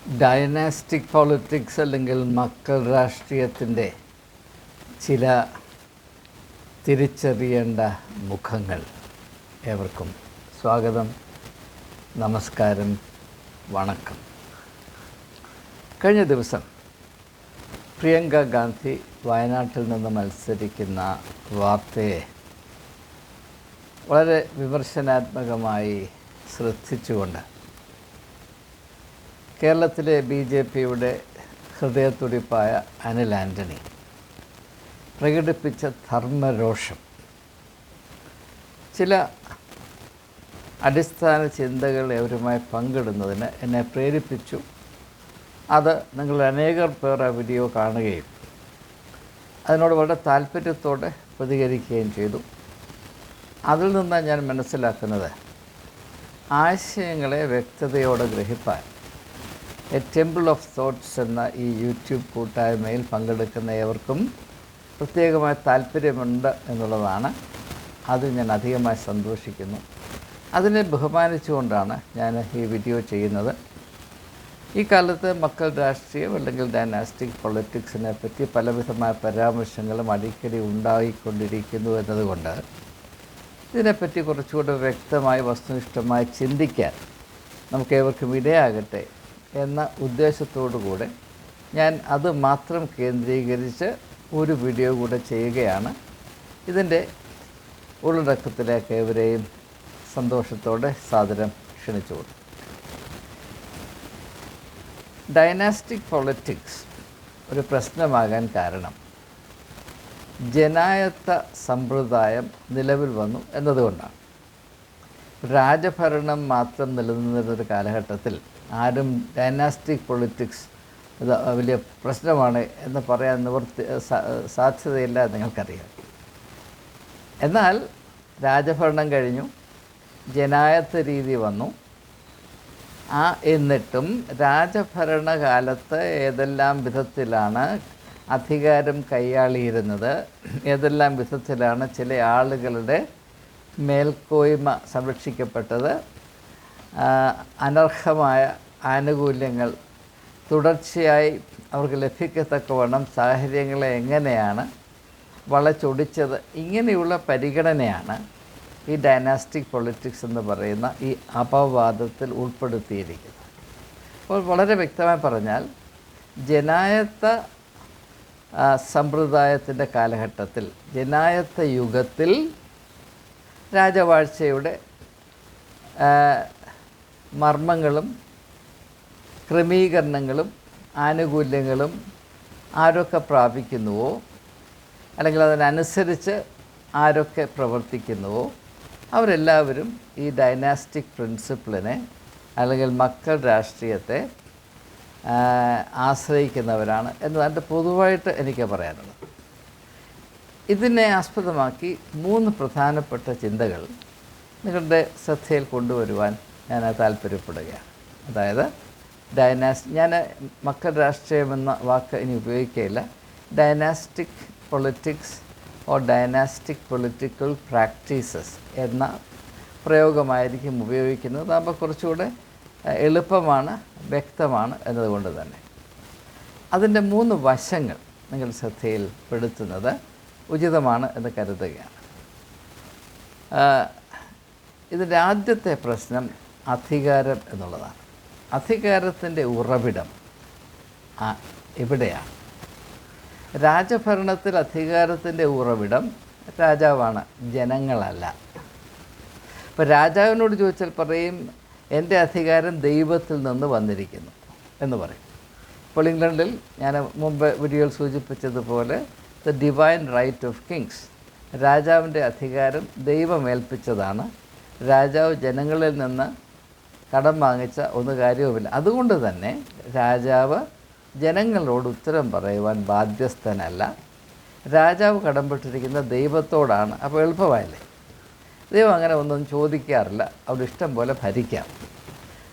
Dynastic politics അല്ലെങ്കിൽ മക്കൾ രാഷ്ട്രീയത്തിൻ്റെ ചില തിരിച്ചറിയേണ്ട മുഖങ്ങൾ. ഏവർക്കും സ്വാഗതം, നമസ്കാരം, വണക്കം. കഴിഞ്ഞ ദിവസം പ്രിയങ്ക ഗാന്ധി വയനാട്ടിൽ നിന്ന് മത്സരിക്കുന്ന വാർത്തയെ വളരെ വിമർശനാത്മകമായി ശ്രദ്ധിച്ചുകൊണ്ട് കേരളത്തിലെ BJPയുടെ ഹൃദയത്തുടിപ്പായ അനിൽ ആൻ്റണി പ്രകടിപ്പിച്ച ധർമ്മരോഷം ചില അടിസ്ഥാന ചിന്തകൾ അവരുമായി പങ്കിടുന്നതിന് എന്നെ പ്രേരിപ്പിച്ചു. അത് നിങ്ങൾ അനേകം പേർ ആ വീഡിയോ കാണുകയും അതിനോട് വളരെ താല്പര്യത്തോടെ പ്രതികരിക്കുകയും ചെയ്തു. അതിൽ നിന്ന് ഞാൻ മനസ്സിലാക്കുന്നത്, ആശയങ്ങളെ വ്യക്തതയോടെ ഗ്രഹിപ്പാൻ എ ടെമ്പിൾ ഓഫ് തോട്ട്സ് എന്ന ഈ യൂട്യൂബ് കൂട്ടായ്മയിൽ പങ്കെടുക്കുന്ന ഏവർക്കും പ്രത്യേകമായ താല്പര്യമുണ്ട് എന്നുള്ളതാണ്. അത് ഞാൻ അധികമായി സന്തോഷിക്കുന്നു. അതിനെ ബഹുമാനിച്ചുകൊണ്ടാണ് ഞാൻ ഈ വീഡിയോ ചെയ്യുന്നത്. ഈ കാലത്ത് മക്കൾ രാഷ്ട്രീയം അല്ലെങ്കിൽ ഡൈനാസ്റ്റിക് പൊളിറ്റിക്സിനെ പറ്റി പലവിധമായ പരാമർശങ്ങളും അടിക്കടി ഉണ്ടായിക്കൊണ്ടിരിക്കുന്നു എന്നതുകൊണ്ട് ഇതിനെപ്പറ്റി കുറച്ചുകൂടെ വ്യക്തമായി വസ്തുനിഷ്ഠമായി ചിന്തിക്കാൻ നമുക്കേവർക്കും ഇടയാകട്ടെ എന്ന ഉദ്ദേശത്തോടു കൂടെ ഞാൻ അത് മാത്രം കേന്ദ്രീകരിച്ച് ഒരു വീഡിയോ കൂടെ ചെയ്യുകയാണ്. ഇതിൻ്റെ ഉള്ളടക്കത്തിലേക്ക് ഏവരെയും സന്തോഷത്തോടെ സാദരം ക്ഷണിച്ചുകൊള്ളു. ഡൈനാസ്റ്റിക് പൊളിറ്റിക്സ് ഒരു പ്രശ്നമാകാൻ കാരണം ജനായത്ത സമ്പ്രദായം നിലവിൽ വന്നു എന്നതുകൊണ്ടാണ്. രാജഭരണം മാത്രം നിലനിന്നിരുന്നൊരു കാലഘട്ടത്തിൽ ആരും ഡൈനാസ്റ്റിക് പൊളിറ്റിക്സ് ഇത് വലിയ പ്രശ്നമാണ് എന്ന് പറയാൻ സാധ്യതയില്ല, നിങ്ങൾക്കറിയാം. എന്നാൽ രാജഭരണം കഴിഞ്ഞു, ജനായത്ത രീതി വന്നു. എന്നിട്ടും രാജഭരണകാലത്ത് ഏതെല്ലാം വിധത്തിലാണ് അധികാരം കൈയാളിയിരുന്നത്, ഏതെല്ലാം വിധത്തിലാണ് ചില ആളുകളുടെ മേൽക്കോയ്മ സംരക്ഷിക്കപ്പെട്ടത്, അനർഹമായ ആനുകൂല്യങ്ങൾ തുടർച്ചയായി അവർക്ക് ലഭിക്കത്തക്കവണ്ണം സാഹചര്യങ്ങളെ എങ്ങനെയാണ് വളച്ചൊടിച്ചത്, ഇങ്ങനെയുള്ള പരിഗണനയാണ് ഈ ഡൈനാസ്റ്റിക് പൊളിറ്റിക്സ് എന്ന് പറയുന്ന ഈ അപവാദത്തിൽ ഉൾപ്പെടുത്തിയിരിക്കുന്നത്. അപ്പോൾ വളരെ വ്യക്തമായി പറഞ്ഞാൽ, ജനായത്ത സമ്പ്രദായത്തിൻ്റെ കാലഘട്ടത്തിൽ, ജനായത്ത യുഗത്തിൽ രാജവാഴ്ചയുടെ മർമ്മങ്ങളും ക്രമീകരണങ്ങളും ആനുകൂല്യങ്ങളും ആരൊക്കെ പ്രാപിക്കുന്നുവോ, അല്ലെങ്കിൽ അതിനനുസരിച്ച് ആരൊക്കെ പ്രവർത്തിക്കുന്നുവോ, അവരെല്ലാവരും ഈ ഡൈനാസ്റ്റിക് പ്രിൻസിപ്പിളിനെ അല്ലെങ്കിൽ മക്കൾ രാഷ്ട്രീയത്തെ ആശ്രയിക്കുന്നവരാണ് എന്നതാണ് പൊതുവായിട്ട് എനിക്ക് പറയാനുള്ളത്. ഇതിനെ ആസ്പദമാക്കി 3 പ്രധാനപ്പെട്ട ചിന്തകൾ നിങ്ങളുടെ ശ്രദ്ധയിൽ കൊണ്ടുവരുവാൻ ഞാൻ താല്പര്യപ്പെടുകയാണ്. അതായത് ഞാൻ മക്കൾ രാഷ്ട്രീയം എന്ന വാക്ക് ഇനി ഉപയോഗിക്കുകയില്ല. Dynastic politics or dynastic political practices എന്ന പ്രയോഗമായിരിക്കും ഉപയോഗിക്കുന്നത്. അതാകുമ്പോൾ കുറച്ചുകൂടെ എളുപ്പമാണ്, വ്യക്തമാണ് എന്നതുകൊണ്ട് തന്നെ അതിൻ്റെ 3 വശങ്ങൾ നിങ്ങൾ ശ്രദ്ധയിൽപ്പെടുത്തുന്നത് ഉചിതമാണ് എന്ന് കരുതുകയാണ്. ഇതിൻ്റെ ആദ്യത്തെ പ്രശ്നം അധികാരം എന്നുള്ളതാണ്. അധികാരത്തിൻ്റെ ഉറവിടം ഇവിടെയാണ്. രാജഭരണത്തിൽ അധികാരത്തിൻ്റെ ഉറവിടം രാജാവാണ്, ജനങ്ങളല്ല. ഇപ്പോൾ രാജാവിനോട് ചോദിച്ചാൽ പറയും, എൻ്റെ അധികാരം ദൈവത്തിൽ നിന്ന് വന്നിരിക്കുന്നു എന്ന് പറയും. ഇപ്പോൾ ഇംഗ്ലണ്ടിൽ ഞാൻ മുമ്പ് വീഡിയോയിൽ സൂചിപ്പിച്ചതുപോലെ the divine right of kings, രാജാവിൻ്റെ അധികാരം ദൈവമേൽപ്പിച്ചതാണ്. രാജാവ് ജനങ്ങളിൽ നിന്ന് കടം വാങ്ങിച്ച ഒരു കാര്യവുമില്ല. അതുകൊണ്ട് തന്നെ രാജാവ് ജനങ്ങളോട് ഉത്തരം പറയുവാൻ ബാധ്യസ്ഥനല്ല. രാജാവ് കടംപെട്ടിരിക്കുന്ന ദൈവത്തോടാണ്. അപ്പോൾ എളുപ്പമായില്ലേ? ദൈവം അങ്ങനെ ഒന്നും ചോദിക്കാറില്ല, അവിടെ ഇഷ്ടം പോലെ ഭരിക്കാം.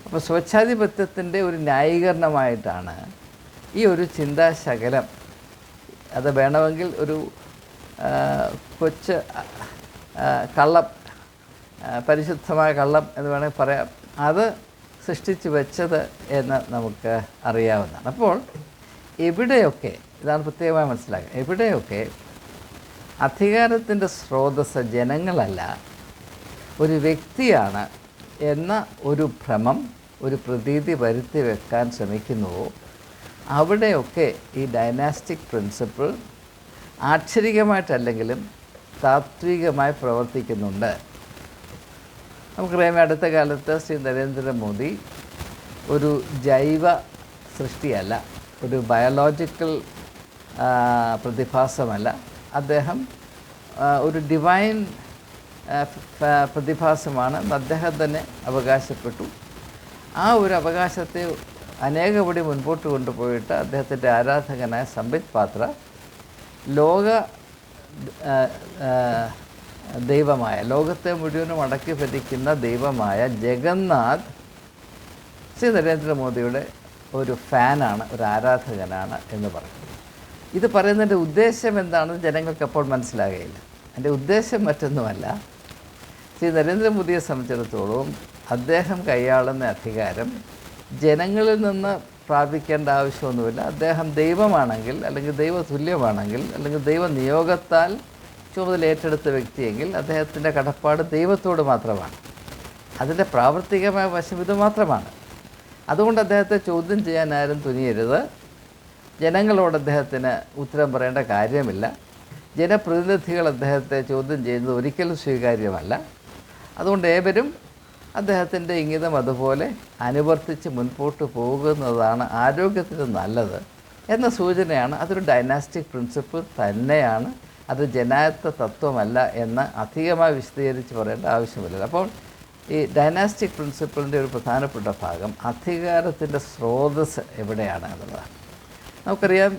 അപ്പോൾ സ്വച്ഛാധിപത്യത്തിൻ്റെ ഒരു ന്യായീകരണമായിട്ടാണ് ഈ ഒരു ചിന്താശകലം. അത് വേണമെങ്കിൽ ഒരു കൊച്ച് കള്ളം, പരിശുദ്ധമായ കള്ളം എന്ന് വേണമെങ്കിൽ പറയാം. അത് സൃഷ്ടിച്ചു വെച്ചത് എന്ന് നമുക്ക് അറിയാവുന്നതാണ്. അപ്പോൾ എവിടെയൊക്കെ, ഇതാണ് പ്രത്യേകമായി മനസ്സിലാക്കുക, എവിടെയൊക്കെ അധികാരത്തിൻ്റെ സ്രോതസ്സ് ജനങ്ങളല്ല ഒരു വ്യക്തിയാണ് എന്ന ഒരു ഭ്രമം, ഒരു പ്രതീതി വരുത്തി വെക്കാൻ ശ്രമിക്കുന്നുവോ അവിടെയൊക്കെ ഈ ഡൈനാസ്റ്റിക് പ്രിൻസിപ്പിൾ ആക്ഷരികമായിട്ടല്ലെങ്കിലും താത്വികമായി പ്രവർത്തിക്കുന്നുണ്ട്. നമുക്കറിയാം, അടുത്ത കാലത്ത് ശ്രീ നരേന്ദ്രമോദി ഒരു ജൈവ സൃഷ്ടിയല്ല, ഒരു ബയോളജിക്കൽ പ്രതിഭാസമല്ല, അദ്ദേഹം ഒരു ഡിവൈൻ പ്രതിഭാസമാണ് അദ്ദേഹം തന്നെ അവകാശപ്പെട്ടു. ആ ഒരു അവകാശത്തെ അനേകപടി മുൻപോട്ട് കൊണ്ടുപോയിട്ട് അദ്ദേഹത്തിൻ്റെ ആരാധകനായ സംബിത് പാത്ര ലോക ദൈവമായ, ലോകത്തെ മുഴുവനും അടക്കി ഭരിക്കുന്ന ദൈവമായ ജഗന്നാഥ് ശ്രീ നരേന്ദ്രമോദിയുടെ ഒരു ഫാനാണ്, ഒരു ആരാധകനാണ് എന്ന് പറഞ്ഞു. ഇത് പറയുന്നതിൻ്റെ ഉദ്ദേശം എന്താണെന്ന് ജനങ്ങൾക്ക് അപ്പോൾ മനസ്സിലാകുകയില്ല. എൻ്റെ ഉദ്ദേശം മറ്റൊന്നുമല്ല, ശ്രീ നരേന്ദ്രമോദിയെ സംബന്ധിച്ചിടത്തോളം അദ്ദേഹം കൈയാളുന്ന അധികാരം ജനങ്ങളിൽ നിന്ന് പ്രാപിക്കേണ്ട ആവശ്യമൊന്നുമില്ല. അദ്ദേഹം ദൈവമാണെങ്കിൽ, അല്ലെങ്കിൽ ദൈവതുല്യമാണെങ്കിൽ, അല്ലെങ്കിൽ ദൈവനിയോഗത്താൽ ചുമതല ഏറ്റെടുത്ത വ്യക്തിയെങ്കിൽ അദ്ദേഹത്തിൻ്റെ കടപ്പാട് ദൈവത്തോട് മാത്രമാണ്. അതിൻ്റെ പ്രാവർത്തികമായ വശം ഇത് മാത്രമാണ്. അതുകൊണ്ട് അദ്ദേഹത്തെ ചോദ്യം ചെയ്യാൻ ആരും തുനിയരുത്. ജനങ്ങളോട് അദ്ദേഹത്തിന് ഉത്തരം പറയേണ്ട കാര്യമില്ല. ജനപ്രതിനിധികൾ അദ്ദേഹത്തെ ചോദ്യം ചെയ്യുന്നത് ഒരിക്കലും സ്വീകാര്യമല്ല. അതുകൊണ്ട് ഏവരും അദ്ദേഹത്തിൻ്റെ ഇംഗിതം അതുപോലെ അനുവർത്തിച്ച് മുൻപോട്ട് പോകുന്നതാണ് ആരോഗ്യത്തിന് നല്ലത് എന്ന സൂചനയാണ്. അതൊരു ഡൈനാസ്റ്റിക് പ്രിൻസിപ്പിൾ തന്നെയാണ്, അത് ജനായത്ത തത്വമല്ല എന്ന് അധികമായി വിശദീകരിച്ച് പറയേണ്ട ആവശ്യമില്ല. അപ്പോൾ ഈ ഡൈനാസ്റ്റിക് പ്രിൻസിപ്പിളിൻ്റെ ഒരു പ്രധാനപ്പെട്ട ഭാഗം അധികാരത്തിൻ്റെ സ്രോതസ് എവിടെയാണ് എന്നുള്ളതാണ്. നമുക്കറിയാം,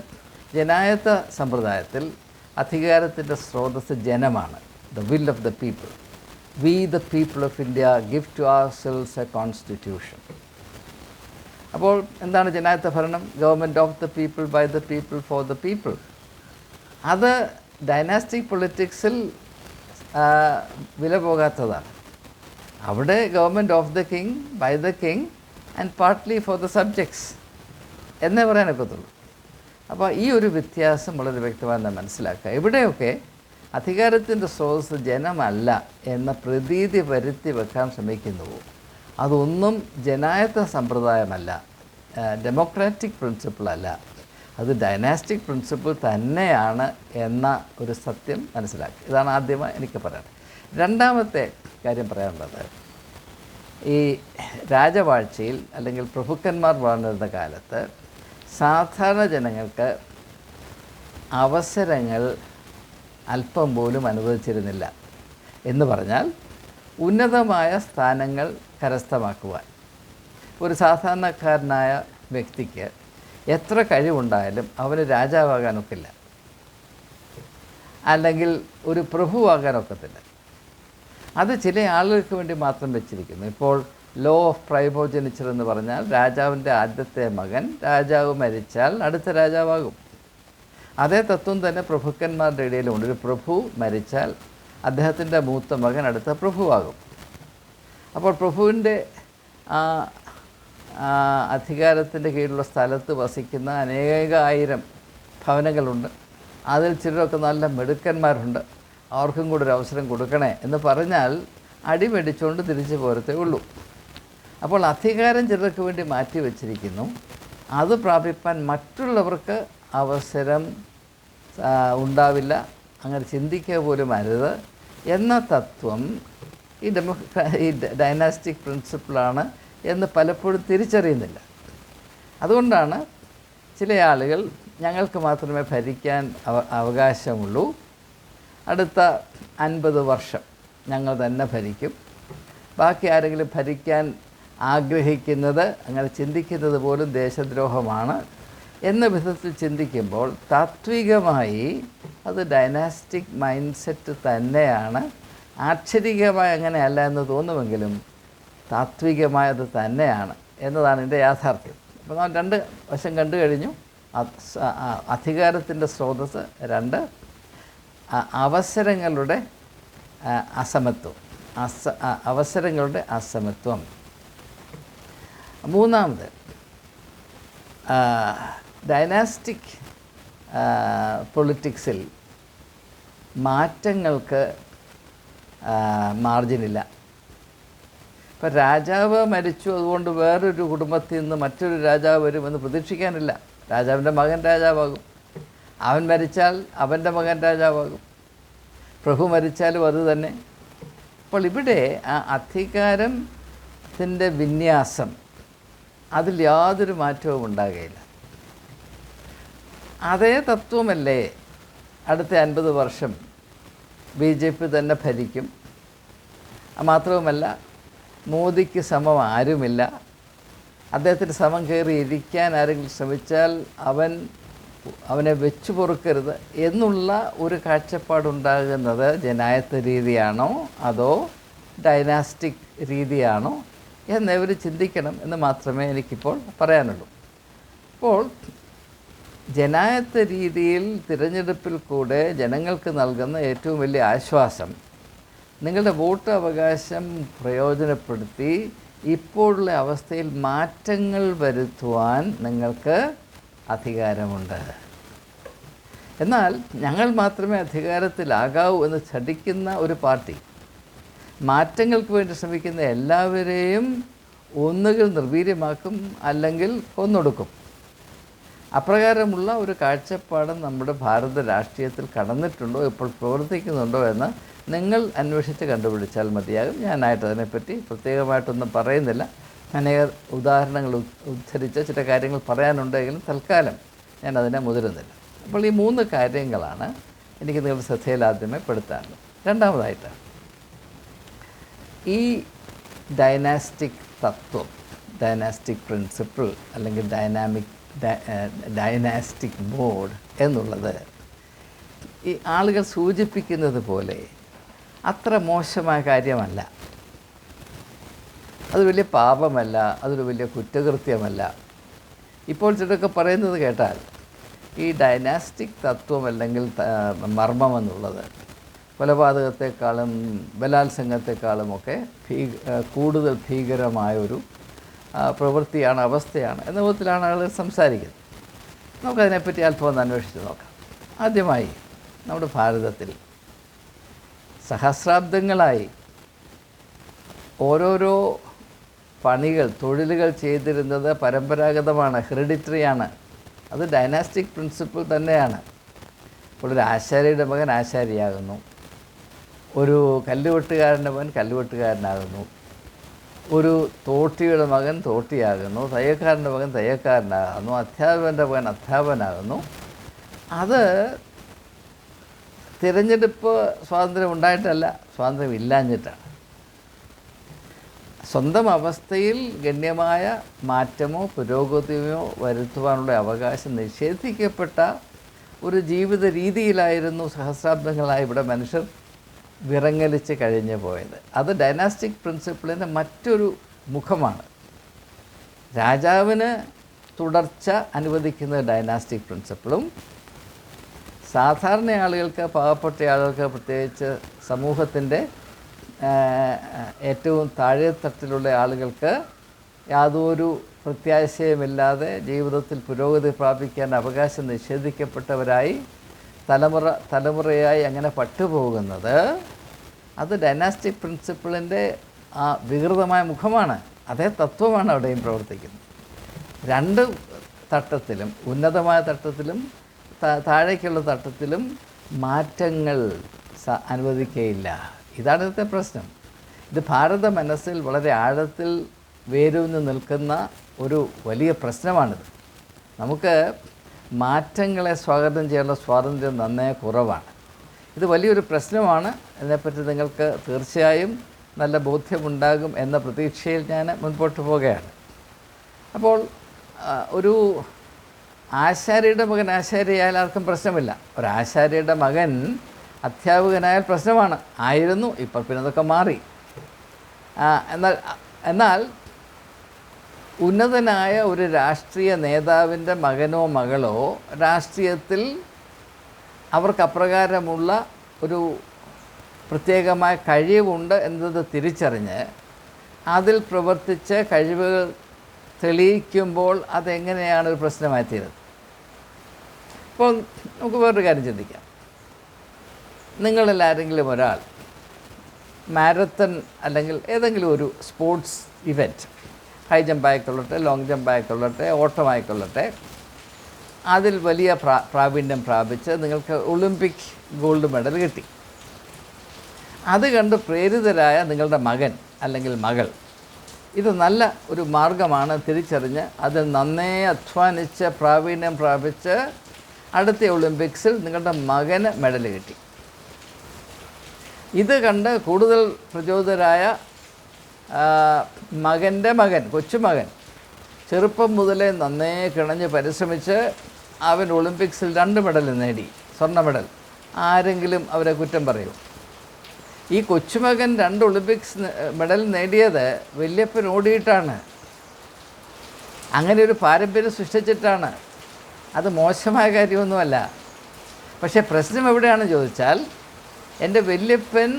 ജനായത്ത സമ്പ്രദായത്തിൽ അധികാരത്തിൻ്റെ സ്രോതസ് ജനമാണ്. The will of the people. We the people of India give to ourselves a constitution. അപ്പോൾ എന്താണ് ജനായത്ത ഭരണം? Government of the people, by the people, for the people. അത് ഡൈനാസ്റ്റിക് പൊളിറ്റിക്സിൽ വില പോകാത്തതാണ്. അവിടെ government of the king, by the king and partly for the subjects എന്നേ പറയാനൊക്കത്തുള്ളൂ. അപ്പോൾ ഈ ഒരു വ്യത്യാസം വളരെ വ്യക്തമായി നാം മനസ്സിലാക്കുക. ഇവിടെയൊക്കെ അധികാരത്തിൻ്റെ സ്രോതസ് ജനമല്ല എന്ന പ്രതീതി വരുത്തി വെക്കാൻ ശ്രമിക്കുന്നുവോ അതൊന്നും ജനായത്ത സമ്പ്രദായമല്ല, ഡെമോക്രാറ്റിക് പ്രിൻസിപ്പിളല്ല, അത് ഡൈനാസ്റ്റിക് പ്രിൻസിപ്പിൾ തന്നെയാണ് എന്ന ഒരു സത്യം മനസ്സിലാക്കി. ഇതാണ് ആദ്യമായി എനിക്ക് പറയാനുള്ളത്. രണ്ടാമത്തെ കാര്യം പറയാനുള്ളത്, ഈ രാജവാഴ്ചയിൽ അല്ലെങ്കിൽ പ്രഭുക്കന്മാർ വളർന്നിരുന്ന കാലത്ത് സാധാരണ ജനങ്ങൾക്ക് അവസരങ്ങൾ അല്പം പോലും അനുവദിച്ചിരുന്നില്ല. എന്ന് പറഞ്ഞാൽ ഉന്നതമായ സ്ഥാനങ്ങൾ കരസ്ഥമാക്കുവാൻ ഒരു സാധാരണക്കാരനായ വ്യക്തിക്ക് എത്ര കഴിവുണ്ടായാലും അവന് രാജാവാകാനൊക്കില്ല, അല്ലെങ്കിൽ ഒരു പ്രഭുവാകാനൊക്കത്തില്ല. അത് ചില ആളുകൾക്ക് വേണ്ടി മാത്രം വെച്ചിരിക്കുന്നു. ഇപ്പോൾ ലോ ഓഫ് പ്രൈമോജനിച്ചർ എന്ന് പറഞ്ഞാൽ രാജാവിൻ്റെ ആദ്യത്തെ മകൻ രാജാവ് മരിച്ചാൽ അടുത്ത രാജാവാകും. അതേ തത്വം തന്നെ പ്രഭുക്കന്മാരുടെ ഇടയിലുണ്ട്. ഒരു പ്രഭു മരിച്ചാൽ അദ്ദേഹത്തിൻ്റെ മൂത്ത മകൻ അടുത്ത പ്രഭുവാകും. അപ്പോൾ പ്രഭുവിൻ്റെ അധികാരത്തിൻ്റെ കീഴിലുള്ള സ്ഥലത്ത് വസിക്കുന്ന അനേകായിരം ഭവനങ്ങളുണ്ട്. അതിൽ ചിലരൊക്കെ നല്ല മിടുക്കന്മാരുണ്ട്, അവർക്കും കൂടെ ഒരു അവസരം കൊടുക്കണേ എന്ന് പറഞ്ഞാൽ അടിമേടിച്ചുകൊണ്ട് തിരിച്ചു പോരത്തേ ഉള്ളൂ. അപ്പോൾ അധികാരം ചിലർക്ക് വേണ്ടി മാറ്റി വച്ചിരിക്കുന്നു. അത് പ്രാപിപ്പാൻ മറ്റുള്ളവർക്ക് അവസരം ഉണ്ടാവില്ല, അങ്ങനെ ചിന്തിക്കുക പോലും അരുത് എന്ന തത്വം ഈ ഡൈനാസ്റ്റിക് പ്രിൻസിപ്പിളാണ് എന്ന് പലപ്പോഴും തിരിച്ചറിയുന്നില്ല. അതുകൊണ്ടാണ് ചില ആളുകൾ ഞങ്ങൾക്ക് മാത്രമേ ഭരിക്കാൻ അവകാശമുള്ളൂ, അടുത്ത 50 വർഷം ഞങ്ങൾ തന്നെ ഭരിക്കും, ബാക്കി ആരെങ്കിലും ഭരിക്കാൻ ആഗ്രഹിക്കുന്നത്, അങ്ങനെ ചിന്തിക്കുന്നത് പോലും ദേശദ്രോഹമാണ് എന്ന വിധത്തിൽ ചിന്തിക്കുമ്പോൾ താത്വികമായി അത് ഡൈനാസ്റ്റിക് മൈൻഡ് സെറ്റ് തന്നെയാണ്. ആക്ഷരികമായി അങ്ങനെയല്ല എന്ന് തോന്നുമെങ്കിലും താത്വികമായത് തന്നെയാണ് എന്നതാണ് എൻ്റെ യാഥാർത്ഥ്യം. അപ്പോൾ നാം രണ്ട് വശം കണ്ടു കഴിഞ്ഞു. അധികാരത്തിൻ്റെ സ്രോതസ്, രണ്ട് അവസരങ്ങളുടെ അസമത്വം. അവസരങ്ങളുടെ അസമത്വം. മൂന്നാമത്, ഡൈനാസ്റ്റിക് പൊളിറ്റിക്സിൽ മാറ്റങ്ങൾക്ക് മാർജിനില്ല. ഇപ്പം രാജാവ് മരിച്ചു, അതുകൊണ്ട് വേറൊരു കുടുംബത്തിൽ നിന്ന് മറ്റൊരു രാജാവ് വരുമെന്ന് പ്രതീക്ഷിക്കാനില്ല. രാജാവിൻ്റെ മകൻ രാജാവാകും, അവൻ മരിച്ചാൽ അവൻ്റെ മകൻ രാജാവാകും, പ്രഭു മരിച്ചാലും അത് തന്നെ. അപ്പോൾ ഇവിടെ ആ അധികാരത്തിൻ്റെ വിന്യാസം അതിൽ യാതൊരു മാറ്റവും ഉണ്ടാകുകയില്ല. അതേ തത്വമല്ലേ അടുത്ത 50 വർഷം BJP തന്നെ ഭരിക്കും. മാത്രവുമല്ല, മോദിക്ക് സമം ആരുമില്ല. അദ്ദേഹത്തിന് സമം കയറി ഇരിക്കാൻ ആരെങ്കിലും ശ്രമിച്ചാൽ അവനെ വെച്ചു പൊറുക്കരുത് എന്നുള്ള ഒരു കാഴ്ചപ്പാടുണ്ടാകുന്നത് ജനായത്ത രീതിയാണോ അതോ ഡൈനാസ്റ്റിക് രീതിയാണോ എന്നിവർ ചിന്തിക്കണം എന്ന് മാത്രമേ എനിക്കിപ്പോൾ പറയാനുള്ളൂ. അപ്പോൾ ജനായത്ത രീതിയിൽ തിരഞ്ഞെടുപ്പിൽ കൂടെ ജനങ്ങൾക്ക് നൽകുന്ന ഏറ്റവും വലിയ ആശ്വാസം, നിങ്ങളുടെ വോട്ട് അവകാശം പ്രയോജനപ്പെടുത്തി ഇപ്പോഴുള്ള അവസ്ഥയിൽ മാറ്റങ്ങൾ വരുത്തുവാൻ നിങ്ങൾക്ക് അധികാരമുണ്ട്. എന്നാൽ ഞങ്ങൾ മാത്രമേ അധികാരത്തിലാകാവൂ എന്ന് ചടിക്കുന്ന ഒരു പാർട്ടി മാറ്റങ്ങൾക്ക് വേണ്ടി ശ്രമിക്കുന്ന എല്ലാവരെയും ഒന്നുകിൽ നിർവീര്യമാക്കും, അല്ലെങ്കിൽ കൊന്നൊടുക്കും. അപ്രകാരമുള്ള ഒരു കാഴ്ചപ്പാട് നമ്മുടെ ഭാരത രാഷ്ട്രീയത്തിൽ കടന്നിട്ടുണ്ടോ, ഇപ്പോൾ പ്രവർത്തിക്കുന്നുണ്ടോ എന്ന് നിങ്ങൾ അന്വേഷിച്ച് കണ്ടുപിടിച്ചാൽ മതിയാകും. ഞാനായിട്ട് അതിനെപ്പറ്റി പ്രത്യേകമായിട്ടൊന്നും പറയുന്നില്ല. അനേക ഉദാഹരണങ്ങൾ ഉദ്ധരിച്ച ചില കാര്യങ്ങൾ പറയാനുണ്ടെങ്കിലും തൽക്കാലം ഞാൻ അതിനെ മുതിരുന്നില്ല. അപ്പോൾ ഈ 3 കാര്യങ്ങളാണ് എനിക്ക് നിങ്ങളുടെ ശ്രദ്ധയിൽ ആദ്യമേ പെടുത്താനുള്ളത്. രണ്ടാമതായിട്ട്, ഈ ഡൈനാസ്റ്റിക് തത്വം, ഡൈനാസ്റ്റിക് പ്രിൻസിപ്പിൾ അല്ലെങ്കിൽ ഡൈനാസ്റ്റിക് മോഡ് എന്നുള്ളത് ഈ ആളുകൾ സൂചിപ്പിക്കുന്നത് പോലെ അത്ര മോശമായ കാര്യമല്ല. അത് വലിയ പാപമല്ല, അതൊരു വലിയ കുറ്റകൃത്യമല്ല. ഇപ്പോൾ ചിലരൊക്കെ പറയുന്നത് കേട്ടാൽ ഈ ഡൈനാസ്റ്റിക് തത്വം അല്ലെങ്കിൽ മർമ്മമെന്നുള്ളത് കൊലപാതകത്തെക്കാളും ബലാത്സംഗത്തെക്കാളുമൊക്കെ കൂടുതൽ ഭീകരമായൊരു പ്രവൃത്തിയാണ്, അവസ്ഥയാണ് എന്ന വിധത്തിലാണ് ആളുകൾ സംസാരിക്കുന്നത്. നമുക്കതിനെപ്പറ്റി അല്പം ഒന്ന് അന്വേഷിച്ച് നോക്കാം. ആദ്യമായി, നമ്മുടെ ഭാരതത്തിൽ സഹസ്രാബ്ദങ്ങളായി ഓരോരോ തൊഴിലുകൾ ചെയ്തിരുന്നത് പരമ്പരാഗതമാണ്, ഹെറിഡിറ്ററിയാണ്. അത് ഡൈനാസ്റ്റിക് പ്രിൻസിപ്പിൾ തന്നെയാണ്. ഇപ്പോൾ ഒരു ആശാരിയുടെ മകൻ ആശാരിയാകുന്നു, ഒരു കല്ലുവെട്ടുകാരൻ്റെ മകൻ കല്ലുവെട്ടുകാരനാകുന്നു, ഒരു തോട്ടിയുടെ മകൻ തോട്ടിയാകുന്നു, തയ്യക്കാരൻ്റെ മകൻ തയ്യക്കാരനാകുന്നു, അധ്യാപകൻ്റെ മകൻ അധ്യാപകനാകുന്നു. അത് തിരഞ്ഞെടുപ്പ് സ്വാതന്ത്ര്യം ഉണ്ടായിട്ടല്ല, സ്വാതന്ത്ര്യം ഇല്ലാഞ്ഞിട്ടാണ്. സ്വന്തം അവസ്ഥയിൽ ഗണ്യമായ മാറ്റമോ പുരോഗതിയോ വരുത്തുവാനുള്ള അവകാശം നിഷേധിക്കപ്പെട്ട ഒരു ജീവിത രീതിയിലായിരുന്നു സഹസ്രാബ്ദങ്ങളായി ഇവിടെ മനുഷ്യർ വിറങ്ങലിച്ച് കഴിഞ്ഞു പോയത്. അത് ഡൈനാസ്റ്റിക് പ്രിൻസിപ്പിളിൻ്റെ മറ്റൊരു മുഖമാണ്. രാജാവിന് തുടർച്ച അനുവദിക്കുന്ന ഡൈനാസ്റ്റിക് പ്രിൻസിപ്പിളും സാധാരണ ആളുകൾക്ക്, പാവപ്പെട്ട ആളുകൾക്ക്, പ്രത്യേകിച്ച് സമൂഹത്തിൻ്റെ ഏറ്റവും താഴെത്തട്ടിലുള്ള ആളുകൾക്ക് യാതൊരു പ്രത്യാശയുമില്ലാതെ ജീവിതത്തിൽ പുരോഗതി പ്രാപിക്കാൻ അവകാശം നിഷേധിക്കപ്പെട്ടവരായി തലമുറയായി അങ്ങനെ പട്ടുപോകുന്നത്, അത് ഡൈനാസ്റ്റിക് പ്രിൻസിപ്പിളിൻ്റെ ആ വികൃതമായ മുഖമാണ്. അതേ തത്വമാണ് അവിടെയും പ്രവർത്തിക്കുന്നത്. 2 തട്ടത്തിലും, ഉന്നതമായ തട്ടത്തിലും താഴേക്കുള്ള തട്ടത്തിലും മാറ്റങ്ങൾ അനുവദിക്കുകയില്ല. ഇതാണ് ഇന്നത്തെ പ്രശ്നം. ഇത് ഭാരത മനസ്സിൽ വളരെ ആഴത്തിൽ വേരൂന്നി നിൽക്കുന്ന ഒരു വലിയ പ്രശ്നമാണിത്. നമുക്ക് മാറ്റങ്ങളെ സ്വാഗതം ചെയ്യാനുള്ള സ്വാതന്ത്ര്യം നന്നേ കുറവാണ്. ഇത് വലിയൊരു പ്രശ്നമാണ്. ഇതിനെപ്പറ്റി നിങ്ങൾക്ക് തീർച്ചയായും നല്ല ബോധ്യമുണ്ടാകും എന്ന പ്രതീക്ഷയിൽ ഞാൻ മുൻപോട്ട് പോവുകയാണ്. അപ്പോൾ ഒരു ആശാരിയുടെ മകൻ ആശാരിയായാൽ ആർക്കും പ്രശ്നമില്ല. ഒരാശാരിയുടെ മകൻ അധ്യാപകനായാൽ പ്രശ്നമാണ്. ആയിരുന്നു, ഇപ്പോൾ പിന്നെ അതൊക്കെ മാറി. എന്നാൽ ഉന്നതനായ ഒരു രാഷ്ട്രീയ നേതാവിൻ്റെ മകനോ മകളോ രാഷ്ട്രീയത്തിൽ അവർക്ക് അപ്രകാരമുള്ള ഒരു പ്രത്യേകമായ കഴിവുണ്ട് എന്നത് തിരിച്ചറിഞ്ഞ് അതിൽ പ്രവർത്തിച്ച് കഴിവുകൾ തെളിയിക്കുമ്പോൾ അതെങ്ങനെയാണ് ഒരു പ്രശ്നമായി തീരുന്നത്? ഇപ്പോൾ നമുക്ക് വേറൊരു കാര്യം ചിന്തിക്കാം. നിങ്ങളിൽ ആരെങ്കിലും ഒരാൾ മാരത്തൺ അല്ലെങ്കിൽ ഏതെങ്കിലും ഒരു സ്പോർട്സ് ഇവൻറ്റ്, ഹൈ ജമ്പ് ആയിക്കൊള്ളട്ടെ, ലോങ് ജമ്പ് ആയിക്കൊള്ളട്ടെ, ഓട്ടം ആയിക്കൊള്ളട്ടെ, അതിൽ വലിയ പ്രാവീണ്യം പ്രാപിച്ച് നിങ്ങൾക്ക് ഒളിമ്പിക് ഗോൾഡ് മെഡൽ കിട്ടി. അത് കണ്ട് പ്രേരിതരായ നിങ്ങളുടെ മകൻ അല്ലെങ്കിൽ മകൾ ഇത് നല്ല ഒരു മാർഗമാണ് തിരിച്ചറിഞ്ഞ് അതിൽ നന്നേ അധ്വാനിച്ച് പ്രാവീണ്യം പ്രാപിച്ച് അടുത്ത ഒളിമ്പിക്സിൽ നിങ്ങളുടെ മകന് മെഡൽ കിട്ടി. ഇത് കണ്ട് കൂടുതൽ പ്രചോദിതരായ മകൻ്റെ മകൻ, കൊച്ചുമകൻ ചെറുപ്പം മുതലേ നന്നേ കിണഞ്ഞ് പരിശ്രമിച്ച് അവൻ ഒളിമ്പിക്സിൽ 2 മെഡൽ നേടി, സ്വർണ്ണ മെഡൽ. ആരെങ്കിലും അവരെ കുറ്റം പറയൂ? ഈ കൊച്ചുമകൻ 2 ഒളിമ്പിക്സ് മെഡൽ നേടിയത് വല്യപ്പൻ ഓടിയിട്ടാണ്. അങ്ങനെ ഒരു പാരമ്പര്യം സൃഷ്ടിച്ചിട്ടാണ്. അത് മോശമായ കാര്യമൊന്നുമല്ല. പക്ഷേ പ്രശ്നം എവിടെയാണെന്ന് ചോദിച്ചാൽ, എൻ്റെ വല്യപ്പൻ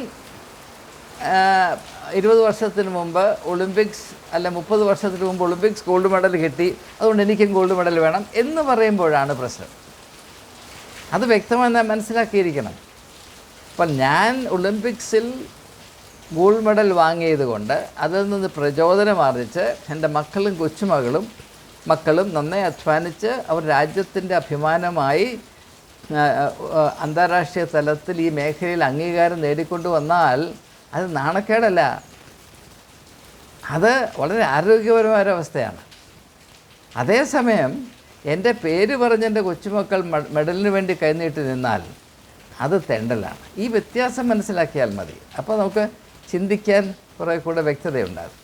20 വർഷത്തിന് മുമ്പ് ഒളിമ്പിക്സ് അല്ല 30 വർഷത്തിന് മുമ്പ് ഒളിമ്പിക്സ് ഗോൾഡ് മെഡൽ കിട്ടി, അതുകൊണ്ട് എനിക്കും ഗോൾഡ് മെഡൽ വേണം എന്ന് പറയുമ്പോഴാണ് പ്രശ്നം. അത് വ്യക്തമായി മനസ്സിലാക്കിയിരിക്കണം. അപ്പം ഞാൻ ഒളിമ്പിക്സിൽ ഗോൾഡ് മെഡൽ വാങ്ങിയത് കൊണ്ട് അതിൽ നിന്ന് പ്രചോദനം ആർജിച്ച് എൻ്റെ മക്കളും കൊച്ചുമകളും നന്നേ അധ്വാനിച്ച് അവർ രാജ്യത്തിൻ്റെ അഭിമാനമായി അന്താരാഷ്ട്രീയ തലത്തിൽ ഈ മേഖലയിൽ അംഗീകാരം നേടിക്കൊണ്ട് വന്നാൽ അത് നാണക്കേടല്ല, അത് വളരെ ആരോഗ്യപരമായൊരവസ്ഥയാണ്. അതേസമയം എൻ്റെ പേര് പറഞ്ഞ് എൻ്റെ കൊച്ചുമക്കൾ മെഡലിന് വേണ്ടി കൈനീട്ടി നിന്നാൽ അത് തെണ്ടലാണ്. ഈ വ്യത്യാസം മനസ്സിലാക്കിയാൽ മതി. അപ്പോൾ നമുക്ക് ചിന്തിക്കാൻ കുറേ കൂടെ വ്യക്തതയുണ്ടാകും.